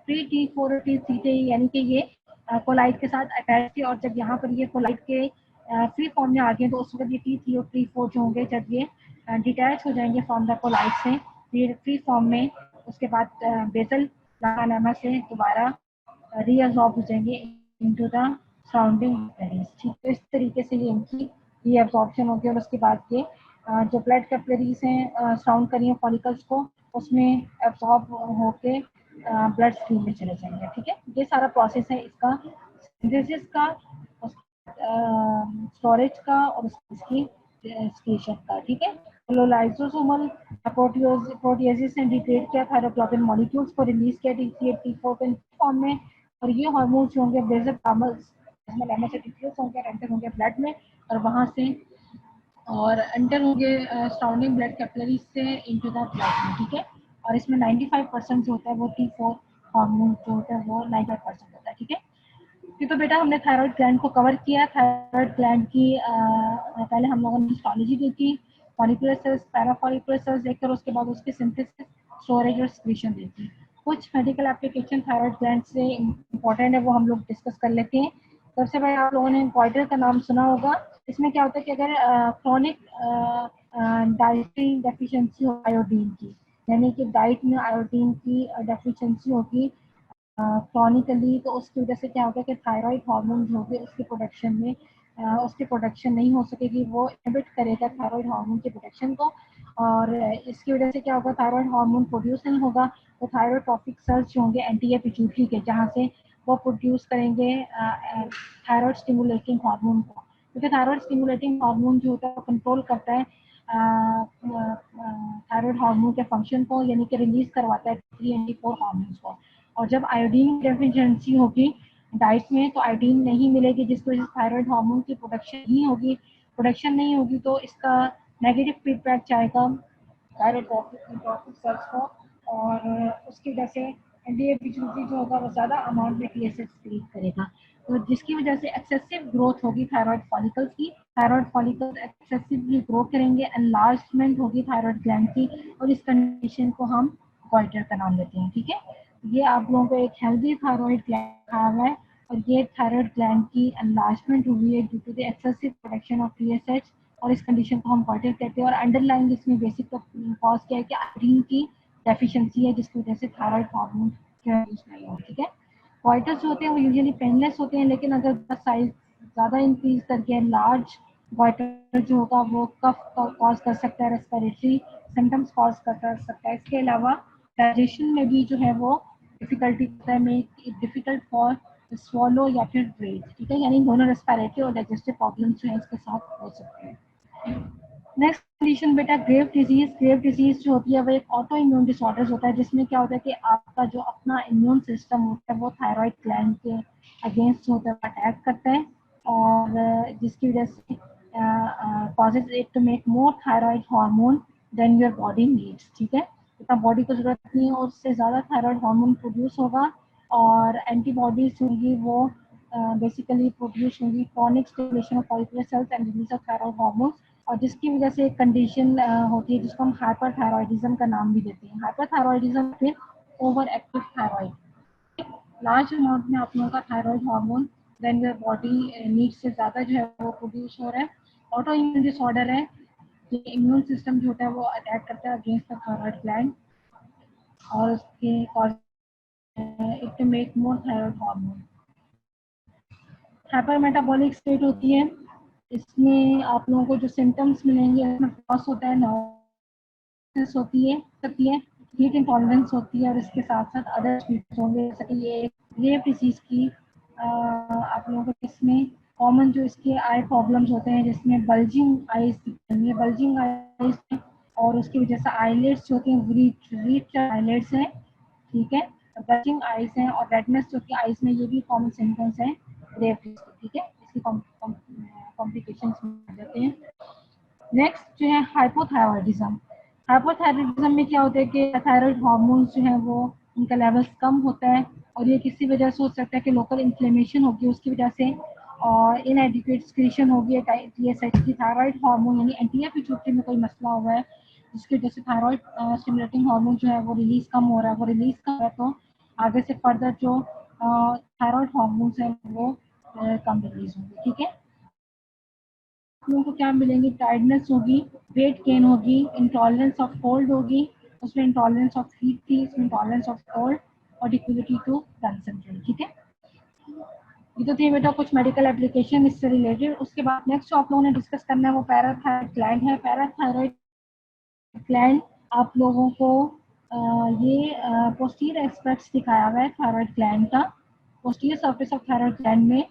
T4 और T3 थे यानी कि ये कोलाइड के साथ अटैच थे, और जब यहाँ पर ये कोलाइड के फ्री फॉर्म में आ गए तो उस वक्त ये T3 और T4 जो होंगे जब ये डिटैच हो जाएंगे फ्रॉम द कोलाइड से, फिर फ्री फॉर्म में उसके बाद बेसल लेमा से दोबारा रीअब्सॉर्ब हो जाएंगे इनटू द सराउंडिंग कैपिलरीज, ठीक। तो इस तरीके से ये इनकी रीअब्सॉर्प्शन होगी, और उसके बाद ये जो ब्लड कैपिलरीज हैं सराउंड करिए फॉलिकल्स को, उसमें एब्सॉर्ब होके ब्लड स्ट्रीम में चले जाएंगे, ठीक है। ये सारा प्रोसेस है इसका सिंथेसिस का, स्टोरेज का, और इसकी एक्सक्रीशन का, ठीक है। लाइसोसोमल प्रोटियोसिस ने डिग्रेड किया थायरोग्लोबिन मॉलिक्यूल्स को, रिलीज किया T3 T4 के फॉर्म में, और ये हार्मोन्स जो होंगे बेसल से डिफ्यूज होंगे, एंटर होंगे ब्लड में, और वहां से और एंटर होंगे सराउंडिंग ब्लड कैपिलरीज से इनटू द ब्लड में, ठीक है। और इसमें 95% जो होता है वो T4 हार्मोन जो होता है वो 95% होता है, ठीक है। ये तो बेटा हमने थायराइड ग्लैंड को कवर किया। थायराइड ग्लैंड की पहले हम लोगों ने हिस्टोलॉजी देखी, फॉलिकुलर सेल्स, पैराफॉलिकुलर सेल्स देखकर उसके बाद उसकी सिंथेसिस, स्टोरेज और सिक्रीशन देखी। कुछ मेडिकल एप्लीकेशन थायराइड ग्लैंड से इम्पोर्टेंट है वो हम लोग डिस्कस कर लेते हैं। सबसे पहले आप लोगों ने गॉइटर का नाम सुना होगा। इसमें क्या होता है कि अगर क्रोनिक डाइटरी डेफिशिएंसी हो आयोडीन की, यानी कि डाइट में आयोडीन की डेफिशिएंसी होगी क्रॉनिकली, तो उसकी वजह से क्या होगा कि थायराइड हार्मोन जो होंगे उसके प्रोडक्शन में उसकी प्रोडक्शन नहीं हो सकेगी, वो इनहिबिट करेगा थायराइड हार्मोन की प्रोडक्शन को, और इसकी वजह से क्या होगा, थायराइड हार्मोन प्रोड्यूस नहीं होगा, तो थायराइड ट्रॉफिक सेल्स जो होंगे एंटीए पिट्यूटरी के, जहाँ से वो प्रोड्यूस करेंगे थायराइड स्टिमुलेटिंग हार्मोन को, क्योंकि थायराइड स्टिमुलेटिंग हार्मोन जो होता है वो कंट्रोल करता है थायराइड हार्मोन के फंक्शन को, यानी कि रिलीज करवाता है T3 and T4 हार्मोन्स को। और जब आयोडीन डेफिशिएंसी होगी डाइट में, तो आयोडीन नहीं मिलेगी, जिसकी वजह से थायराइड हार्मोन की प्रोडक्शन नहीं होगी, तो इसका नेगेटिव फीडबैक जाएगा थायराइड ट्रॉफिक सेल्स को, और उसकी वजह से एनडीए पिट्यूटरी जो होगा वो ज़्यादा अमाउंट में टीएसएच क्रिएट करेगा, तो जिसकी वजह से एक्सेसिव ग्रोथ होगी थायराइड फॉलिकल्स की, थायराइड फॉलिकल्स एक्सेसिवली ग्रो करेंगे, एनलार्जमेंट होगी थायराइड ग्लैंड की, और इस कंडीशन को हम गॉइटर का नाम देते हैं। ठीक है, ये आप लोगों को एक हेल्दी थायराइड ग्लैंड है, और ये थायराइड ग्लैंड की एनलार्जमेंट हुई है due to the excessive production of TSH, और इस कंडीशन को हम गॉइटर कहते हैं। और अंडरलाइन इसमें बेसिक कॉज क्या है कि आयोडीन की डेफिशिएंसी है, जिसकी वजह से थायराइड हार्मोन प्रोड्यूस नहीं हो। ठीक है, गॉइटर्स जो होते हैं वो यूजुअली पेनलेस होते हैं, लेकिन अगर साइज ज़्यादा इंक्रीज करके लार्ज गॉइटर जो होगा वो कफ कॉज कर सकता है, रेस्पिरेटरी सिम्टम्स कॉज कर सकता है। इसके अलावा डाइजेशन में भी जो है वो डिफिकल्टी होता है, make it difficult for swallow या फिर ब्रीथ। ठीक है, यानी दोनों रेस्पिरेटरी और डाइजेस्टिव प्रॉब्लम्स जो है इसके साथ हो सकते हैं। नेक्स्ट कंडीशन बेटा ग्रेव डिजीज। ग्रेव डिजीज जो होती है वो एक ऑटो इम्यून डिसऑर्डर होता है, जिसमें क्या होता है कि आपका जो अपना इम्यून सिस्टम होता है वो थायराइड ग्लैंड के अगेंस्ट होता है, अटैक करता है, और जिसकी वजह से causes it to make more thyroid hormone than your body needs. ठीक है, इतना बॉडी को जरूरत नहीं है, और उससे ज़्यादा थायराइड हार्मोन प्रोड्यूस होगा, और एंटीबॉडीज होंगी वो बेसिकली प्रोड्यूस होंगी, chronic stimulation of follicular cells and release of thyroid hormone, और जिसकी वजह से एक कंडीशन होती है जिसको हम हाइपरथायरॉयडिज्म का नाम भी देते हैं। हाइपरथायरॉयडिज्म फिर over active thyroid, large amount में आप लोगों का thyroid hormone than your body need से ज़्यादा जो है वो प्रोड्यूस हो रहा है। ऑटो इम्यून डिसऑर्डर है, ये इम्यून सिस्टम जो होता है वो अटैक करता है अगेंस्ट द थायराइड ग्लैंड, और उसके cause it make more thyroid hormone. Hyper metabolic state होती है, इसमें आप लोगों को जो सिम्टम्स मिलेंगे, इसमें लॉस होता है, नर्वसनेस होती है, हीट इंटॉलरेंस होती है, और इसके साथ साथ अदर स्वीट्स होंगे, जैसे कि ये ग्रेव डिजीज की आप लोगों को इसमें कॉमन जो इसके आई प्रॉब्लम्स होते हैं, जिसमें बल्जिंग आईज दिखेंगे, बल्जिंग आईज, और उसकी वजह से आईलेट्स होती हैं, रीच आईलेट्स हैं। ठीक है, बल्जिंग आईज हैं, और रेडनेस जो कि आईज में, ये भी कॉमन सिम्टम्स हैं ग्रेव डिजीज। ठीक है, इसकी कॉम्प्लिकेशंस हो जाते हैं। नेक्स्ट जो है हाइपोथायरॉयडिज्म। हाइपोथायरॉयडिज्म में क्या होता है कि थायराइड हार्मोन्स जो है वो उनका लेवल्स कम होता है, और ये किसी वजह से हो सकता है कि लोकल इन्फ्लेमेशन होगी उसकी वजह से, और इनएडिक्वेट सिक्रीशन होगी टीएसएच की, थायराइड हार्मोन यानी एंटीए पिट्यूटरी में कोई मसला हुआ है, जिसकी वजह से थायराइड स्टिमुलेटिंग हार्मोन जो है वो रिलीज कम हो रहा है, वो रिलीज कम हो रहा है, तो आगे से फर्दर जो थायराइड हार्मोन्स है वो कम रिलीज होंगे। ठीक है, लोगों को क्या मिलेंगे, टायर्डनेस होगी, वेट गेन होगी, इंटॉलरेंस ऑफ कोल्ड होगी, उसमें इंटॉलरेंस ऑफ हीट थी, इसमें इंटॉलरेंस ऑफ कोल्ड, और डिफिकल्टी टू कंसंट्रेट। ठीक है, ये तो थी बेटा कुछ मेडिकल एप्लीकेशन इससे रिलेटेड। उसके बाद नेक्स्ट जो आप लोगों ने डिस्कस करना है वो पैराथायरॉइड ग्लैंड है। पैराथायरॉइड ग्लैंड आप लोगों को ये पोस्टीरियर एस्पेक्ट्स दिखाया हुआ है थायराइड ग्लैंड का। Posterior surface of thyroid gland में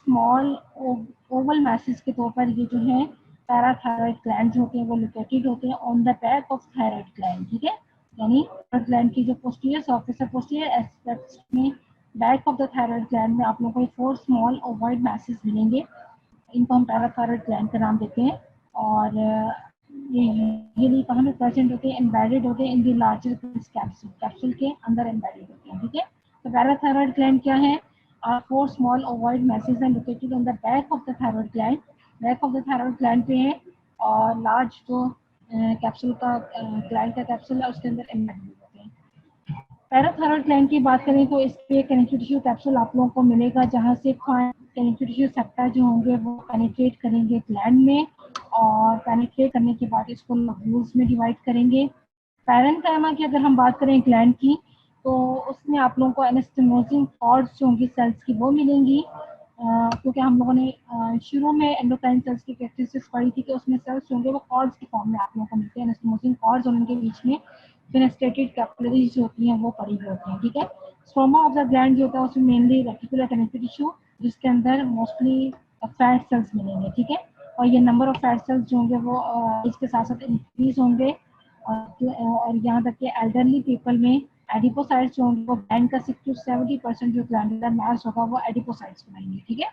स्मॉल ओवल मैसेज के तौर पर ये जो है पैराथायरॉइड ग्लैंड होते हैं वो लोकेटेड होते हैं on the back of thyroid gland. ठीक है, यानी थायराइड ग्लैंड की जो पोस्टीरियर सरफेस है, पोस्टीरियर एस्पेक्ट्स में back of the thyroid gland में आप लोगों को 4 स्मॉल ओवल मैसेज मिलेंगे, इनको हम पैराथायरॉइड ग्लैंड का नाम देते हैं, और ये यूजुअली कहाँ पे प्रेजेंट होते हैं, एम्बेडेड होते हैं in the larger capsule, capsule के अंदर एम्बेडेड होते हैं। ठीक है, तो पैराथायरॉइड ग्लैंड क्या है, are 4 small ovoid masses are located on the back of the thyroid gland, back of the thyroid gland पे है, और लार्ज जो कैप्सूल का ग्लैंड का कैप्सूल है उसके अंदर एम्बेडेड होते हैं। पैराथायरॉइड ग्लैंड की बात करें तो इस पे कनेक्टिव टिश्यू कैप्सूल आप लोगों को मिलेगा, जहाँ से कनेक्टिव टिश्यू सेप्टा जो होंगे वो पेनिट्रेट करेंगे ग्लैंड में, और पेनिट्रेट करने के बाद इसको लोब्यूल्स में डिवाइड करेंगे। पैरेन्काइमा की अगर हम बात करें ग्लैंड की, तो उसमें आप लोगों को एनास्टोमोसिन कॉर्ड्स जो होंगी सेल्स की वो मिलेंगी, क्योंकि हम लोगों ने शुरू में एंडोक्राइन सेल्स की कैरेक्टरिस्टिक्स पढ़ी थी कि उसमें सेल्स होंगे वो कॉर्ड्स की फॉर्म में आप लोगों को मिलते हैं, एनास्टोमोसिन कॉर्ड्स और उनके बीच में फेनेस्ट्रेटेड कैपिलरीज जो होती हैं वो पड़ी हुई होती हैं, ठीक है। स्ट्रोमा ऑफ द ग्लैंड जो होता है उसमें मेनली रेटिकुलर कनेक्टिव टिश्यू जिसके अंदर मोस्टली फैट सेल्स मिलेंगे, ठीक है। और ये नंबर ऑफ फैट सेल्स जो होंगे वो इसके साथ साथ इंक्रीज होंगे, और यहाँ तक कि एल्डरली पीपल में एडिपोसाइट्स जो होंगे वो ग्लैंड का 60 to 70% जो ग्लैंडुलर मास होगा वो एडिपोसाइट्स बनाएंगे, ठीक है।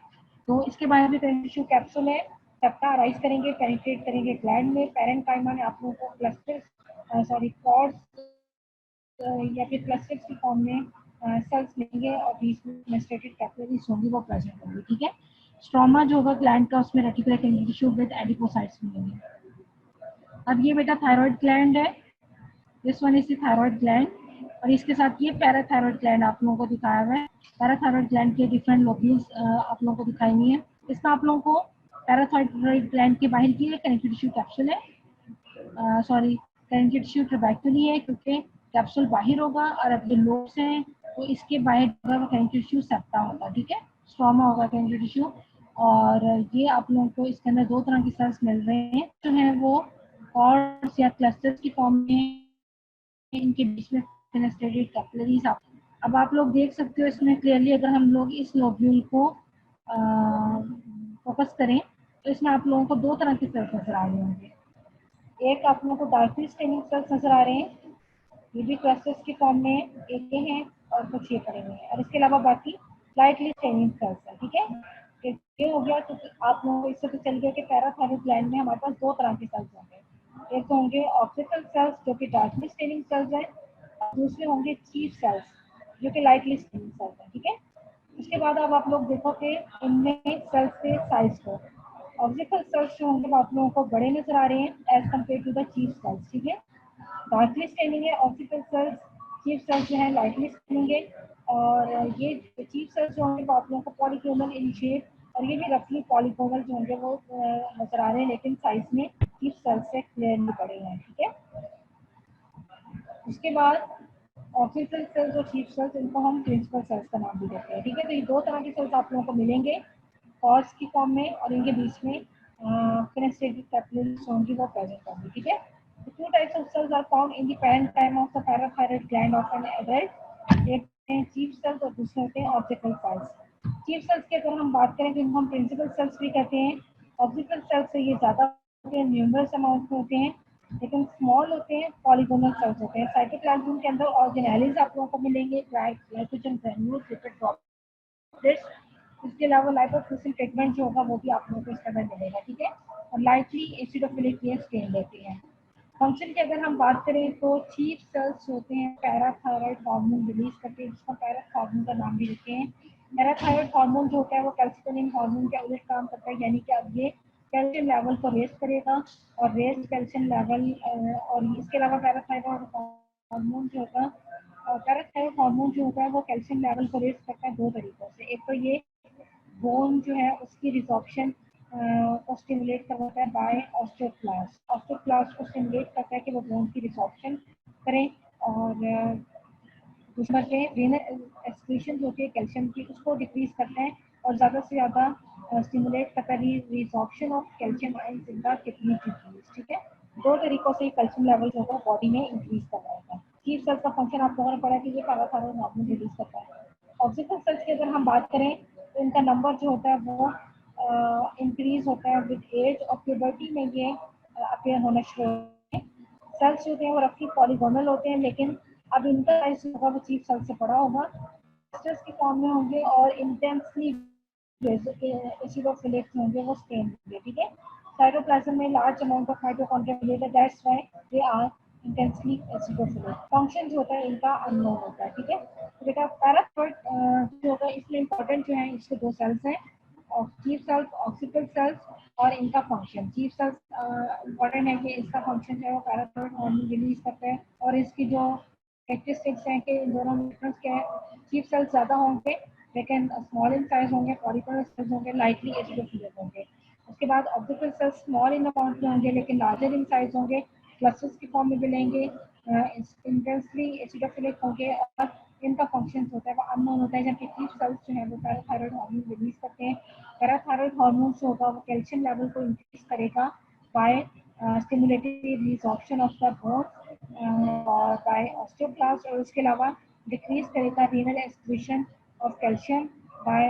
तो इसके बाद में टिश्यू कैप्सूल है, सेप्टा राइज करेंगे, पेनिट्रेट करेंगे ग्लैंड में, पैरेन्काइमा में आप लोगों को क्लस्टर सॉरी कॉर्ड्स या फिर क्लस्टर्स की फॉर्म में सेल्स मिलेंगे और बीच में मेस्टेटेड कैपिलरीज होंगी वो प्रेजेंट होंगी, ठीक है। स्ट्रोमा जो होगा ग्लैंड का उसमें रेटिकुलर टिश्यू विद एडिपोसाइट्स मिलेंगे। अब ये बेटा थायराइड ग्लैंड है, this one is the thyroid gland, और इसके साथ ये पैराथायराइड ग्लैंड आप लोगों को दिखाया हुआ है। पैराथायराइड ग्लैंड के डिफरेंट लोब्यूल्स आप लोगों को दिखाई हुई है। इसमें आप लोगों को पैराथायराइड ग्लैंड के बाहर की कनेक्टिव टिश्यू कैप्सूल है, सॉरी कनेक्टिव टिश्यू ट्रैबेक्युली है क्योंकि कैप्सूल बाहर होगा, और अब ये लोब्स हैं तो इसके बाहर कनेक्टिव टिश्यू सेप्टा होगा, ठीक है। स्ट्रोमा होगा कनेक्टिव टिश्यू, और ये आप लोगों को इसके अंदर दो तरह की सेल्स मिल रहे हैं जो है वो कॉर्ड्स या क्लस्टर्स की फॉर्म में, इनके बीच में फेनेस्ट्रेटेड कैपिलरीज। अब आप लोग देख सकते हो इसमें क्लियरली, अगर हम लोग इस लोब्यूल को फोकस करें तो इसमें आप लोगों को दो तरह के सेल्स नजर आ रहे होंगे। एक आप लोगों को डार्कली स्टेनिंग सेल्स नजर आ रहे हैं, ये भी क्लस्टर्स की फॉर्म में एक ये हैं और कुछ ये पड़े हुए हैं, और इसके अलावा बाकी लाइटली स्टेनिंग सेल्स है, ठीक है। ये हो गया, तो आप लोगों को इससे तो चल गया कि पैराथायराइड ग्लैंड में हमारे पास दो तरह के सेल्स होंगे, एक तो होंगे ऑप्टिकल सेल्स जो कि डार्कली स्टेनिंग सेल्स हैं, और दूसरे होंगे चीफ सेल्स जो कि लाइटली स्टेनिंग सेल्स हैं, ठीक है। उसके बाद अब आप लोग देखो कि इनमें सेल्स के साइज को, ऑप्टिकल सेल्स जो होंगे वो आप लोगों को बड़े नजर आ रहे हैं as compared to the chief cells, ठीक है। डार्कली स्टेनिंग है ऑप्टिकल सेल्स, चीफ सेल्स जो है लाइटली स्टेनिंग है, और ये चीफ सेल्स जो होंगे वो आप लोगों को पॉलीक्लोनल इन शेप, और ये भी रफली पॉलीक्लोनल जो होंगे वो नजर आ रहे हैं, लेकिन साइज में चीफ सेल्स से क्लियरली पड़े हैं, ठीक है। उसके बाद ऑप्टिकल सेल्स और चीफ सेल्स, इनको हम प्रिंसिपल सेल्स का नाम भी देते हैं, ठीक है। तो ये दो तरह के सेल्स आप लोगों को मिलेंगे कॉर्ड्स की फॉर्म में, और इनके बीच में फेनेस्ट्रेटेड कैपिलरीज होंगी वो प्रेजेंट होंगी, ठीक है। The two types of cells are found in the parenchyma of the parathyroid gland of an adult। एक हैं चीफ सेल्स और दूसरे होते हैं ऑप्टिकल सेल्स। चीफ सेल्स की अगर हम बात करें तो इनको हम प्रिंसिपल सेल्स भी कहते हैं। ऑप्टिकल सेल्स से ये ज्यादा होते हैं, न्यूमरस अमाउंट में होते हैं, लेकिन स्मॉल होते हैं, पॉलीगोनल सेल्स होते हैं। साइटोप्लाज्म के अंदर ऑर्गेनेलिज आप लोगों को मिलेंगे, ग्लाइकोजन ग्रैन्यूल्स, लिपिड ड्रॉपलेट्स। इसके अलावा लाइपोप्रोटीन ट्रीटमेंट जो होगा वो भी आप लोगों को इसके अंदर मिलेगा, ठीक है। और लाइटली एसिडोफिलिक पीएच स्टेन लेते हैं। फंक्शन की अगर हम बात करें तो चीफ सेल्स होते हैं पैराथायराइड हार्मोन रिलीज करते हैं, जिसको पैराथायराइड का नाम भी देते हैं। पैराथायराइड हार्मोन जो होता है वो कैल्शियम हार्मोन के उलट काम करता है, यानी कि अब ये कैल्शियम लेवल को रेज करेगा, और रेज कैल्शियम लेवल, और इसके अलावा पैराथायराइड हार्मोन जो होगा, पैराथायराइड हार्मोन जो होता है वो कैल्शियम लेवल को रेज करता है दो तरीकों से। एक तो ये बोन जो है उसकी रिजॉर्प्शन को स्टिमुलेट करवाता है बाय ऑस्टियोक्लास्ट। ऑस्टियोक्लास्ट को स्टिमुलेट करता है कि वो बोन की रिजॉर्प्शन करें, और दूसरा के वेनस एक्सक्रीशन जो होती है कैल्शियम की उसको डिक्रीज करता है, और ज़्यादा से ज़्यादा स्टिमुलेट करता है resorption of calcium ions in the kidney tissues, ठीक है। दो तरीकों से कैल्शियम लेवल जो है बॉडी में इंक्रीज कर रहा है। चीफ सेल्स का फंक्शन आप लोगों ने पढ़ा कि ये पैराथायराइड हार्मोन रिलीज करता है। ऑप्टिकल सेल्स की अगर हम बात करें तो इनका नंबर जो होता है वो इंक्रीज होता है विद एज, और प्यूबर्टी में ये अपेयर होना शुरू होते हैं। सेल्स जो होते हैं वो रफली पॉलीगोनल होते हैं, लेकिन अब इनका साइज होगा वो चीफ सेल से बड़ा होगा, क्लस्टर्स की फॉर्म में होंगे, और इंटेंसली एसिडोफिलिक होंगे वो स्टेन होंगे, ठीक है। साइटोप्लाज्म में लार्ज अमाउंट ऑफ माइटोकॉन्ड्रिया मिलेगा, that's why they are intensely acidophilic. Function जो होता है इनका अननोन होता है, ठीक है। तो बेटा पैराथायराइड जो होगा इसमें इंपॉर्टेंट जो है इसके दो सेल्स हैं, चीफ सेल्स ऑक्सीपिटल सेल्स, और इनका फंक्शन चीफ सेल्स इंपॉर्टेंट है कि इसका फंक्शन जो है वो पैराथायराइड हार्मोन रिलीज करता है, और इसकी जो कैरेक्टरिस्टिक्स हैं कि इन दोनों में डिफरेंस क्या है, चीफ सेल्स ज़्यादा होंगे लेकिन स्मॉल इन साइज होंगे, पॉलीगोनल सेल्स होंगे, लाइटली एसिडोफिलिक होंगे। उसके बाद optical cells small in amount में होंगे लेकिन लार्जर इन साइज होंगे, क्लस्टर्स की फॉर्म में मिलेंगे, इंटेंसली एसिडोफिलिक होंगे, और इनका फंक्शन होता है वो अननोन होता है, जबकि कुछ सेल्स जो है वो पैराथायरॉयड हार्मोन रिलीज करते हैं। पैराथायरॉयड हार्मोन जो होगा वो कैल्शियम लेवल को इंक्रीज करेगा by stimulating resorption of the bone और बाय ऑस्टियोब्लास्ट, और उसके अलावा डिक्रीज करेगा renal excretion of calcium by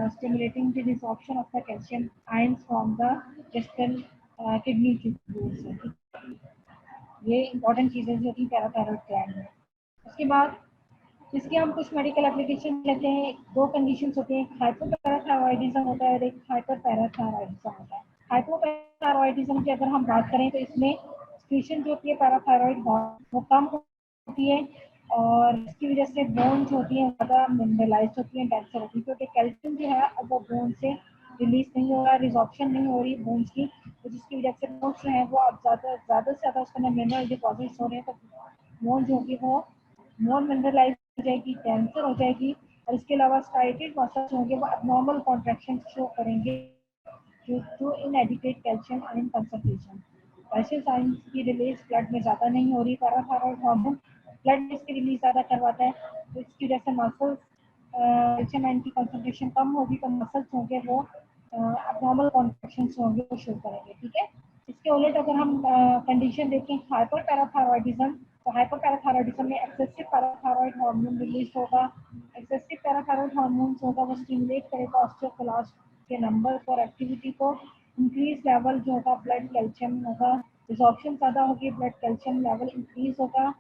stimulating the resorption of the calcium ions from the distal kidney tubules। ये इंपॉर्टेंट चीजें जो थी पैराथायरॉयड ग्लैंड में। उसके बाद इसके हम कुछ मेडिकल एप्लीकेशन लेते हैं। दो कंडीशंस होती हैं, एक हाइपोपैराथायरॉयडिज्म होता है और एक हाइपरपैराथायरॉयडिज्म होता है। हाइपोपैराथायरॉयडिज्म की अगर हम बात करें तो इसमें एक्सक्रीशन जो होती है पैराथायरॉयड वो कम होती है और इसकी वजह से बोन्स होती हैं ज़्यादा मिनरलाइज होती हैं, डेंसर होती है, क्योंकि कैल्शियम जो है अब वो बोन से रिलीज नहीं हो रहा, रिजॉर्प्शन नहीं हो रही बोन्स की, तो जिसकी वजह से बोन्स जो है वो अब ज़्यादा से ज़्यादा उसके अंदर मिनरल डिपॉजिट्स हो रहे हैं, तो बोन जो होगी वो मोर मिनरलाइज हो जाएगी, कैंसर हो जाएगी। और इसके अलावा स्ट्राइटेड मसल्स होंगे वो अबनॉर्मल कॉन्ट्रैक्शन शो करेंगे due to inadequate calcium ion concentration. Calcium ion की रिलीज ब्लड में ज़्यादा नहीं हो रही, पैराथायरॉयड हार्मोन ब्लड में इसकी रिलीज ज़्यादा करवाता है, तो इसकी वजह से मसल्स कैल्शियम आयन की कंसंट्रेशन कम होगी, तो मसल्स होंगे वो अबनॉर्मल कॉन्ट्रैक्शन होंगे वो शो करेंगे। ठीक है, इसके उलट अगर हम कंडीशन देखें हाइपर पैराथायरॉयडिज्म, तो हाइपर पैराथायरॉयडिज्म में एक्सेसिव पैराथायरॉयड हार्मोन रिलीज होगा। एक्सेसिव पैराथायरॉयड हार्मोन होगा वो स्टिमुलेट करेगा ऑस्टियोब्लास्ट के नंबर और एक्टिविटी को, इंक्रीज लेवल जो होगा ब्लड कैल्शियम होगा, रिजॉर्प्शन ज़्यादा होगी, ब्लड कैल्शियम लेवल इंक्रीज होगा।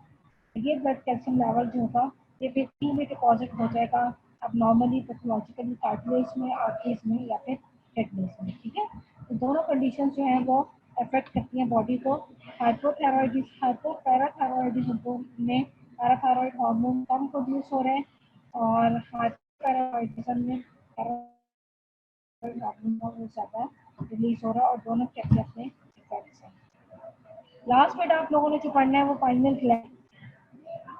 ये ब्लड कैल्शियम लेवल जो होगा ये व्यक्ति में डिपॉजिट हो जाएगा अब नॉर्मली पैथोलॉजिकली कार्टिलेज में, आर्टरीज में या फिर किडनीज में। ठीक है, तो दोनों कंडीशन जो है वो अफेक्ट करती हैं बॉडी को। हाइपोपैराथायरॉयडिज्म में पैराथायरॉयड हार्मोन कम प्रोड्यूस हो रहे हैं और हाइपोपैराथायरॉयडिज्म में पैराथायरॉयड हार्मोन बहुत ज़्यादा रिलीज हो रहा है और दोनों के अपने अपने इफेक्ट्स हैं। लास्ट में आप लोगों ने जो पढ़ना है वो पाइनियल ग्लैंड,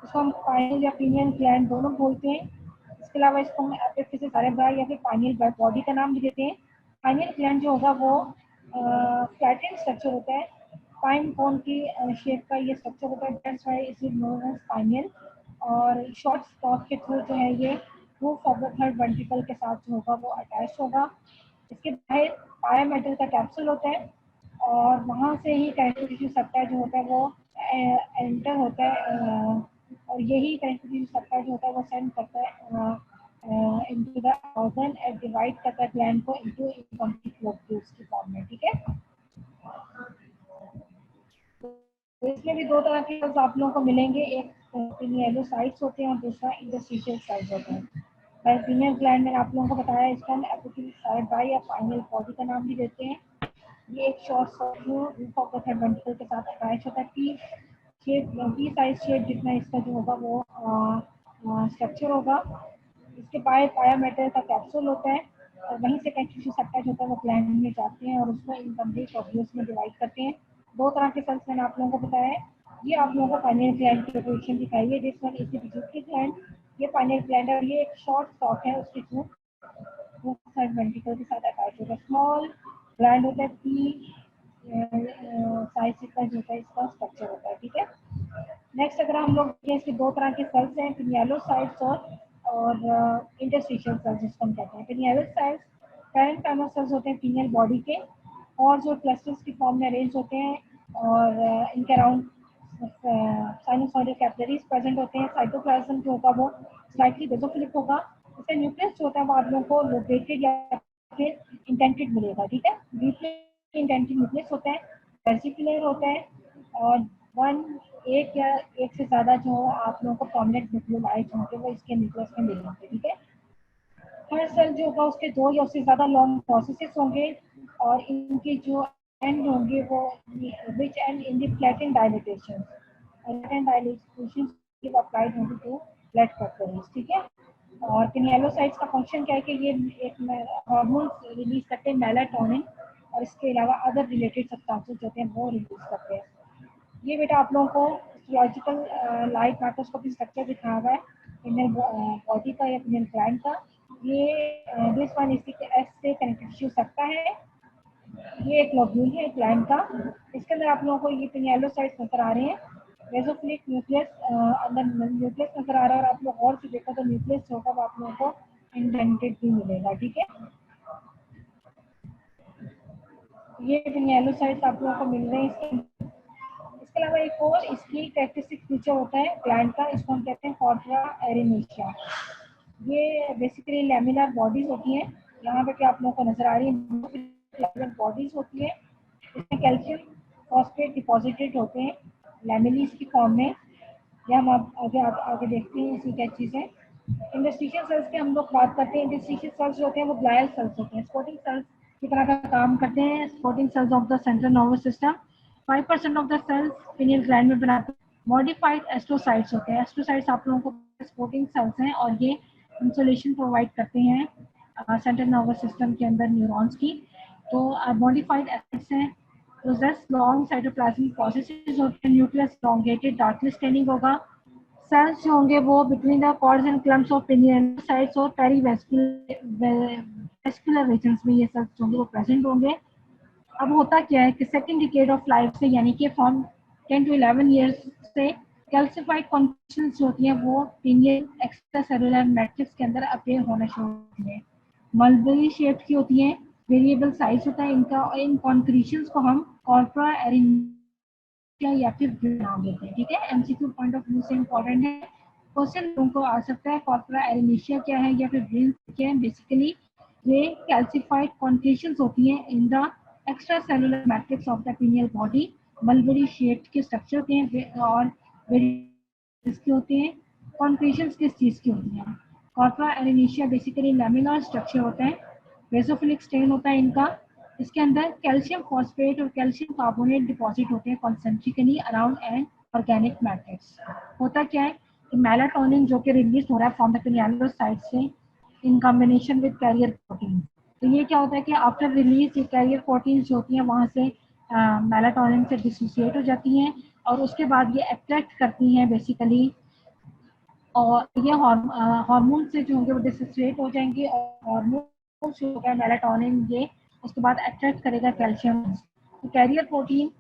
इसको हम पाइनियल या पीनियल ग्लैंड दोनों बोलते हैं। इसके अलावा इसको हम एपिफिसिस सेरेब्रल या फिर पाइनियल बॉडी का नाम भी देते हैं। पाइनियल ग्लैंड जो होगा वो फ्लैटेंड स्ट्रक्चर होता है, पाइन कोन की शेप का ये स्ट्रक्चर होता है, that's why it is known as pineal. और शॉर्ट स्टॉक के थ्रू जो है ये roof of the third ventricle के साथ जो होगा वो अटैच होगा। इसके बाहर पाया मेटल का कैप्सूल होता है और वहाँ से ही कैरेक्टरिस्टिक सट्टा जो होता है वो एंटर होता है और यही कैरेक्टरिस्टिक सट्टा जो होता है वो सेंड करता है into the organ and divide करता है ग्लैंड को इनटू इनकम्प्लीट लोब्यूल्स की फॉर्म में। ठीक है, तो इसमें भी दो तरह के सेल्स आप लोगों को मिलेंगे, एक पिनियलोसाइट्स होते हैं और दूसरा इंटरस्टिशियल सेल्स होते हैं। पिनियल ग्लैंड मैंने आप लोगों को बताया, इसको हम एपिफिसिस सेरेब्रल या पाइनियल बॉडी का नाम भी देते हैं। ये एक short circuit roof of the third ventricle के साथ अटैच होता है। P shape, P size shape जितना इसका जो होगा वो स्ट्रक्चर होगा। इसके पाया मेटल का कैप्सूल होता है और वहीं से कैल्शियम सट्टा जो होता है वो ग्लैंड में जाते हैं और उसको इनकम्प्लीट लोब्यूल्स में डिवाइड करते हैं। दो तरह के सेल्स मैंने आप लोगों को बताया है। ये आप लोगों को पाइनियल ग्लैंड की पोजीशन दिखाई है, जिस one is the pituitary gland, ये पाइनियल ग्लैंड है और ये एक शॉर्ट स्टॉक है उसके थ्रू थर्ड वेंट्रिकल के साथ अटैच होगा। स्मॉल ग्लैंड होता है, पी साइज का जो होता है इसका स्ट्रक्चर होता है। ठीक है, नेक्स्ट अगर हम लोग देखें इसके दो तरह के सेल्स हैं, पिनियलोसाइट्स और इंटरस्टिशियल सेल्स जिसको हम कहते हैं। पिनियलोसाइट्स पैरेन्काइमल सेल्स होते हैं पिनियल बॉडी के और जो क्लस्टर्स की फॉर्म में अरेंज होते हैं और इनके अराउंड साइनोसॉइडल कैपिलरीज प्रेजेंट होते हैं। साइटोप्लाज्म जो होगा वो स्लाइटली बेसोफिलिक होगा। इसका न्यूक्लियस जो होता है वो आप लोगों को लोकेटेड या फिर इंटेंटेड मिलेगा। ठीक है, डीपली इंटेंटेड न्यूक्लियस होता है, वेसिकुलर होता है और एक या एक से ज़्यादा जो आप लोगों को प्रोमिनेंट न्यूक्लियोलाइट्स होंगे वो इसके न्यूक्लियस में मिलेंगे। ठीक है, हर सेल जो होगा उसके दो या उससे ज़्यादा लॉन्ग प्रोसेसेस होंगे और इनके जो एंड होंगे वो which end in the flattened dilatation applied होंगे टू ब्लड कैपिलरीज। ठीक है, और पिनियलोसाइट्स का फंक्शन क्या है कि ये एक हार्मोन रिलीज करते हैं मेलाटोनिन और इसके अलावा अदर रिलेटेड सब्सटेंसेस होते हैं वो रिलीज करते हैं। ये बेटा आप लोगों को हिस्टोलॉजिकल लाइट माइक्रोस्कोपिक स्ट्रक्चर दिखाया हुआ है पिनियल बॉडी का या पिनियल ग्लैंड का। ये दिस वन इसी के एस से कनेक्टेड टिश्यू सकता है, ये एक लोब्यूल है ग्लैंड का, इसके अंदर आप लोगों को ये पिनियलोसाइट्स नजर आ रहे हैं बेसोफिलिक न्यूक्लियस, अंदर न्यूक्लियस नजर आ रहा है और आप लोग और से देखो तो न्यूक्लियस जो होगा वो आप लोगों को इंडेंटेड भी मिलेगा, ठीक है। ये पिनियालोसाइट्स आप लोगों को मिल रहे हैं इसके अलावा एक और इसकी कैरेक्टरिस्टिक फीचर होता है प्लांट का, इसको हम कहते हैं कॉर्पोरा एरिनेशिया। ये बेसिकली लैमिनार बॉडीज होती हैं, यहाँ पे क्या आप लोगों को नजर आ रही है, लैमिनार बॉडीज होती है, इसमें कैल्शियम फॉस्फेट डिपॉजिटेड होते हैं लैमिनीज की फॉर्म में। ये हम आप आगे देखते हैं इसकी क्या चीज़ है। इंडस्ट्रियल सेल्स की हम लोग बात करते हैं, इंडस्ट्रियल सेल्स जो होते हैं वो ग्लायल सेल्स होते हैं, स्पोर्टिंग सेल्स की तरह का काम करते हैं, sporting cells of the central nervous system. 5% of the cells pineal gland में बनाते हैं। मॉडिफाइड एस्ट्रोसाइट्स होते हैं, एस्ट्रोसाइट्स आप लोगों को स्पोर्टिंग सेल्स हैं और ये इंसुलेशन प्रोवाइड करते हैं सेंट्रल नर्वस सिस्टम के अंदर न्यूरॉन्स की। तो मॉडिफाइड एसिड्स हैं, पोजेस लॉन्ग साइटोप्लाज्मिक प्रोसेसेस होते हैं, न्यूक्लियस elongated डार्कली स्टेनिंग होगा। सेल्स जो होंगे वो between the cords and clumps of pinealocytes और पेरीवेस्कुलर रीजन्स में ये सेल्स जो होंगे वो प्रेजेंट होंगे। अब होता क्या है कि सेकंड डिकेड ऑफ लाइफ से यानी कि फ्रॉम 10 to 11 ईयर्स से कैल्सिफाइड कॉन्फिशंस जो होती हैं वो पिनियल एक्स्ट्रा सेलुलर मैट्रिक्स के अंदर अपीयर होना शुरू होती है। मल्बरी शेप की होती हैं, वेरिएबल साइज होता है इनका और इन कॉन्क्रीशंस को हम कॉर्पोरा या फिर नाम देते हैं, ठीक है। एमसीक्यू पॉइंट ऑफ व्यू से इम्पोर्टेंट है, क्वेश्चन लोगों को आ सकता है कॉर्पोरा एरिनेशिया क्या है या फिर ग्रीन क्या है। बेसिकली ये कैल्सिफाइड कॉन्क्रीशंस होती हैं in the extra cellular matrix of the pineal body. Mulberry shape के स्ट्रक्चर होते हैं और किसके होते हैं, कॉन्क्रीशंस किस चीज़ की होती हैं। कॉर्पोरा एरिनेशिया बेसिकली लैमिनार स्ट्रक्चर होता है, बेसोफिलिक स्टेन होता है इनका। इसके अंदर कैल्शियम फॉस्फेट और कैल्शियम कार्बोनेट डिपॉजिट होते हैं concentrically around an organic matrix. होता क्या है कि मेलाटोनिन जो कि रिलीज हो रहा है फ्रॉम द पिनियालोसाइट से in combination with carrier protein. तो ये क्या होता है कि आफ्टर रिलीज ये कैरियर प्रोटीन जो होती हैं वहाँ से मेलाटोनिन से डिसोसिएट हो जाती हैं और उसके बाद ये अट्रैक्ट करती हैं बेसिकली, और ये हार्मोन से जो होंगे वो डिसोसिएट हो जाएंगे और हार्मोन जो होगा मेलाटोनिन ये उसके बाद अट्रैक्ट करेगा कैल्शियम। तो कैरियर प्रोटीन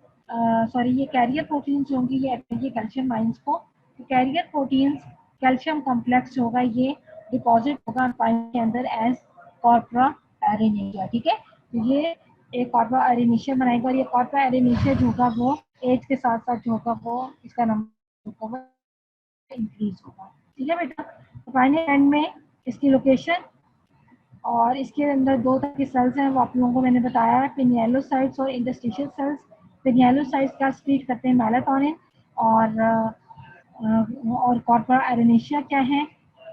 ये कैरियर प्रोटीन जो होंगी ये अट्रैक्ट कैल्शियम आयंस को। तो कैरियर प्रोटीन्स कैल्शियम कॉम्प्लेक्स जो होगा ये डिपॉजिट होगा पानी के अंदर एज कॉर्पोरा एरिनेशिया, ठीक है। तो ये एक कॉर्पोरा एरिनेशिया बनाएगा और ये कॉर्पोरा एरिनेशिया जो होगा वो एज के साथ साथ जो होगा वो इसका नंबर इंक्रीज होगा, ठीक है बेटा। तो फाइनल एंड में इसकी लोकेशन और इसके अंदर दो तरह के सेल्स हैं वो आप लोगों को मैंने बताया है, पिनियालोसाइट्स और इंटरस्टिशियल सेल्स। पिनियालोसाइट्स क्या स्क्रीट करते हैं मेलाटोनिन और कॉर्पोरा एरिनेशिया क्या है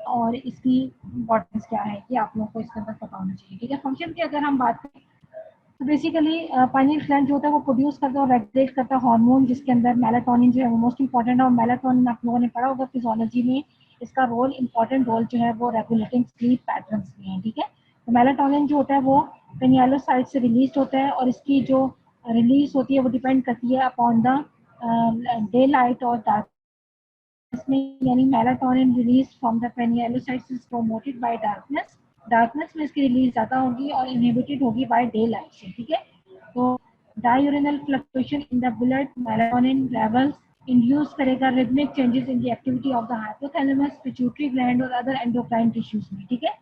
और इसकी इम्पोर्टेंस क्या है ये आप लोगों को इसके अंदर पता होना चाहिए, ठीक है। फंक्शन की अगर हम बात करें तो बेसिकली पाइनियल ग्लैंड जो होता है वो प्रोड्यूस करता है और रेगुलेट करता है हार्मोन जिसके अंदर मेलाटोनिन जो है वो मोस्ट इंपॉर्टेंट है। और मेलाटोनिन आप लोगों ने पढ़ा होगा फिजियोलॉजी में, इसका रोल इंपॉर्टेंट रोल जो है वो रेगुलेटिंग स्लीप पैटर्न्स में है, ठीक है। तो मेलाटोनिन जो होता है वो पिनियालोसाइट से रिलीज होता है और इसकी जो रिलीज होती है वो डिपेंड करती है अपॉन द डे लाइट और डार्क में, यानी melatonin release from the pinealocytes is promoted by darkness. Darkness में इसकी रिलीज ज़्यादा होगी और इनहिबिटेड होगी बाय डे लाइट से, ठीक है। तो diurnal fluctuation in the blood melatonin levels induce करेगा rhythmic changes in the activity of the hypothalamus pituitary gland और अदर एंडोक्राइन टिश्यूज में, ठीक है।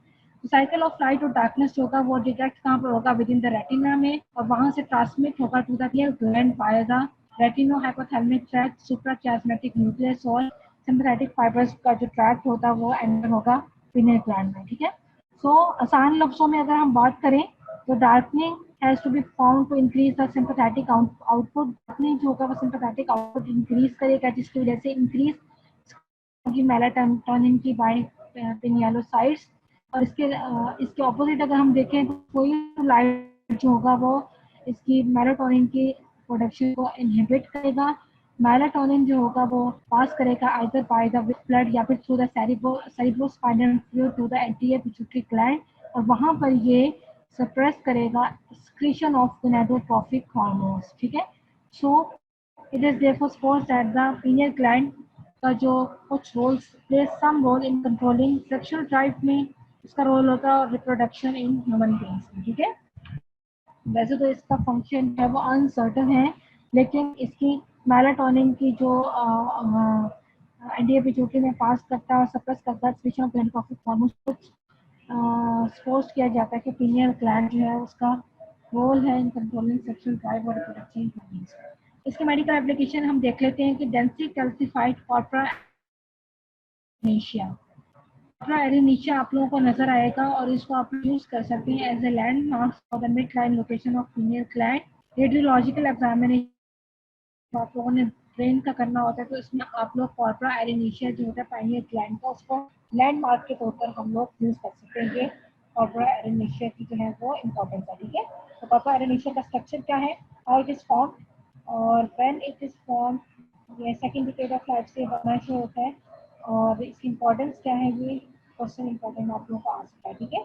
तो साइकिल ऑफ लाइट और डार्कनेस होगा वो डिटेक्ट कहाँ पर होगा, विद इन द रेटिना में, और वहाँ से ट्रांसमिट होगा to the gland by the retino hypothalamic tract, suprachiasmatic nucleus और सिंपैथेटिक फाइबर्स का जो ट्रैक्ट होता है वो एंटर होगा पिनियल ग्लैंड में, ठीक है। सो आसान लफ्जों में अगर हम बात करें तो darkening has to be found to increase the sympathetic output. Darkening जो होगा वो सिंपैथेटिक आउटपुट इंक्रीज करेगा जिसकी वजह से इंक्रीज होगी मेलाटोनिन की बाय पिनियालोसाइट्स। और इसके ऑपोजिट अगर हम देखें तो कोई लाइट जो होगा वो इसकी मेलाटोनिन की प्रोडक्शन को इनहिबिट करेगा। मेलाटोनिन जो होगा वो पास करेगा आइदर बाय द ब्लड या फिर through the cerebrospinal fluid to the anterior pituitary gland, और वहां पर ये सप्रेस करेगा एक्सक्रीशन ऑफ गोनाडोट्रोपिक हार्मोन्स, ठीक है। So it is therefore suppose that the pineal gland का जो कुछ roles play some role in controlling sexual drive में इसका रोल होता है और रिप्रोडक्शन इन ह्यूमन बीइंग्स में, ठीक है। वैसे तो इसका फंक्शन है वो अनसर्टन है लेकिन इसकी मेलाटोनिन की जो एनडीएपी में पास करता है और सप्रेस करता है एक्सक्रीशन ऑफ ग्लैंड हार्मोन्स को सपोज किया जाता है कि पीनियल ग्लैंड जो है उसका रोल है इन कंट्रोलिंग सेक्सुअल ड्राइव और रिप्रोडक्टिव हॉर्मोन्स। इसके मेडिकल एप्लीकेशन हम देख लेते हैं कि डेंसली कैल्सिफाइड कॉर्पोरा एरेनिशिया। कॉर्पोरा एरेनिशिया आप लोगों को नजर आएगा और इसको आप यूज कर सकते हैं as a landmark for the mid line location of pineal gland. Radiological examination आप लोगों ने ब्रेन का करना होता है तो इसमें आप लोग कॉर्पोरा एरेनिशिया जो होता है पाइनियल ग्लैंड का उसको लैंडमार्क के तौर पर हम लोग यूज कर सकते हैं। ये कॉर्पोरा एरेनिशिया की जो है वो इम्पोर्टेंट है, ठीक है। तो कॉर्पोरा एरेनिशिया का स्ट्रक्चर क्या है, हाउ इट इज फॉर्म और व्हेन इट इज फॉर्म, ये सेकंड डिकेड ऑफ लाइफ से बनना शुरू होता है और इसकी इम्पोर्टेंस क्या है, ये क्वेश्चन इम्पोर्टेंट आप लोगों को आ सकता है, ठीक है।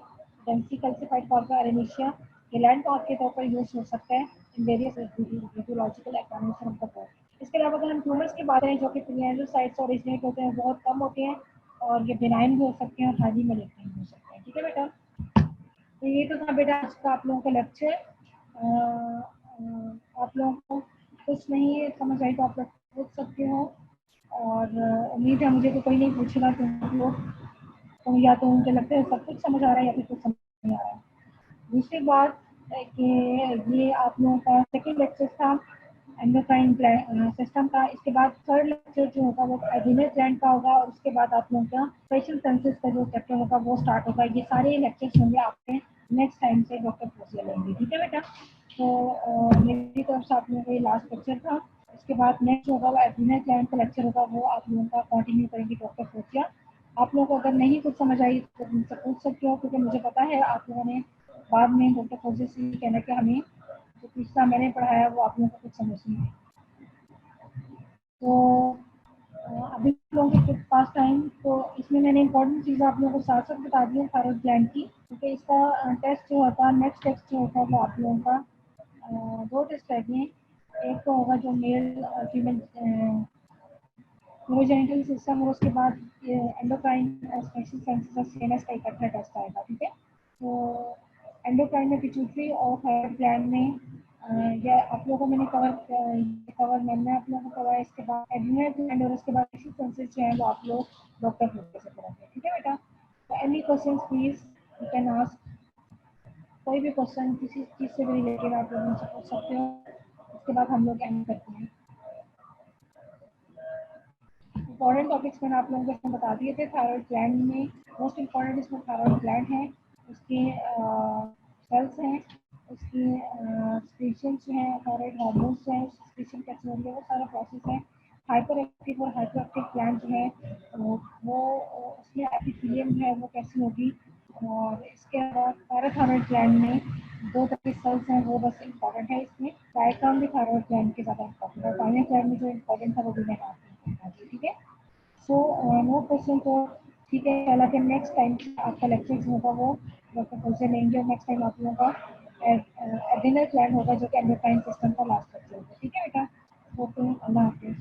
डेंसली कैल्सिफाइड कॉर्पोरा एरेनिशिया ये लैंडमार्क के तौर पर यूज हो सकता है in various radiological examination of the body. इसके अलावा अगर हम ट्यूमर्स की बात करें जो कि पिनियलोसाइट से ओरिजिनेट होते हैं बहुत कम होते हैं और ये बिनाइन भी हो सकते हैं और हाईली मैलिग्नेंट भी हो सकते हैं, ठीक है बेटा। तो ये तो था बेटा आज का आप लोगों का लेक्चर। आप लोगों को कुछ नहीं समझ आई तो आप लोग पूछ सकते हो और उम्मीद है मुझे तो कोई नहीं पूछेगा तो आप लोग तो या तो उनके लगता है सब कुछ समझ आ रहा है या फिर कुछ समझ नहीं आ रहा है। दूसरी बात है कि ये आप लोगों का सेकेंड लेक्चर था एंडोक्राइन सिस्टम का। इसके बाद थर्ड लेक्चर जो होगा वो एड्रिनल ग्लैंड का होगा और उसके बाद आप लोगों का स्पेशल सेंसेस का जो चैप्टर होगा वो स्टार्ट होगा। ये सारे लेक्चर्स होंगे आपके नेक्स्ट टाइम से डॉक्टर फोसिया लेंगे, ठीक है बेटा। तो मेरी तरफ से आप लोगों का ये लास्ट लेक्चर था। इसके बाद नेक्स्ट होगा वो एड्रिनल ग्लैंड का लेक्चर होगा, वो आप लोगों का कंटिन्यू करेंगे डॉक्टर फोसिया। आप लोगों को अगर नहीं कुछ समझ आई तो मुझसे पूछ सकते हो क्योंकि मुझे पता है आप लोगों ने बाद में डॉक्टर फोसिया से कहना कि हमें जो पिछला मैंने पढ़ाया वो आप लोगों को कुछ समझ नहीं आया। तो अभी लोगों के पास टाइम तो इसमें मैंने इंपॉर्टेंट चीज़ आप लोगों को साथ साथ बता दी है थायराइड ग्लैंड की, क्योंकि इसका टेस्ट जो होता है नेक्स्ट टेस्ट जो होता है वो आप लोगों का दो टेस्ट रहेंगे। एक तो होगा जो मेल फीमेल न्यूरोजेनिटल सिस्टम और उसके बाद एंडोक्राइन और स्पेशल सेंसेस और सीएनएस का इकट्ठा टेस्ट आएगा, ठीक है। तो एंडोक्राइन में पिट्यूटरी और थायराइड ग्लैंड में या आप लोगों को मैंने कवर मैंने आप लोगों को करवाया। इसके बाद एड्रिनल ग्लैंड और उसके बाद स्पेशल सेंसेस जो है वो आप लोग डॉक्टर होकर से कराएंगे, ठीक है बेटा। तो any question please you can ask, कोई भी क्वेश्चन किसी चीज़ से भी रिलेटेड आप लोग मुझसे पूछ सकते हो। उसके बाद हम लोग एंड करते हैं। इम्पॉर्टेंट टॉपिक्स मैंने आप लोगों को इसमें बता दिए थे। थायराइड ग्लैंड में मोस्ट इम्पॉर्टेंट इसमें थायराइड ग्लैंड है, उसके सेल्स हैं, उसकी स्पेशंस जो हैं, थायराइड हार्मोन्स जो हैं स्पेशन कैसे होंगे वो सारा प्रोसेस है। हाइपर एक्टिव और हाइपर एक्टिव ग्लैंड जो है वो उसमें एपिथेलियम है वो कैसी होगी। और इसके अलावा पैराथायरॉइड ग्लैंड में दो तरह के सेल्स हैं वो बस इम्पॉर्टेंट है इसमें। डायग्राम भी थायराइड ग्लैंड के ज़्यादा इम्पॉर्टेंट है, पाइनियल ग्लैंड में जो इम्पॉर्टेंट था वो भी मैंने आपको बता दिया, ठीक है। सो नो क्वेश्चन तो ठीक है। हालांकि नेक्स्ट टाइम आपका लेक्चर जो होगा वो डॉक्टर फुल लेंगे और नेक्स्ट टाइम आप लोगों का एड्रिनल ग्लैंड होगा जो कि एंडोक्राइन सिस्टम का लास्ट लेक्चर होगा, ठीक है बेटा। ओके, अल्लाह हाफिज़।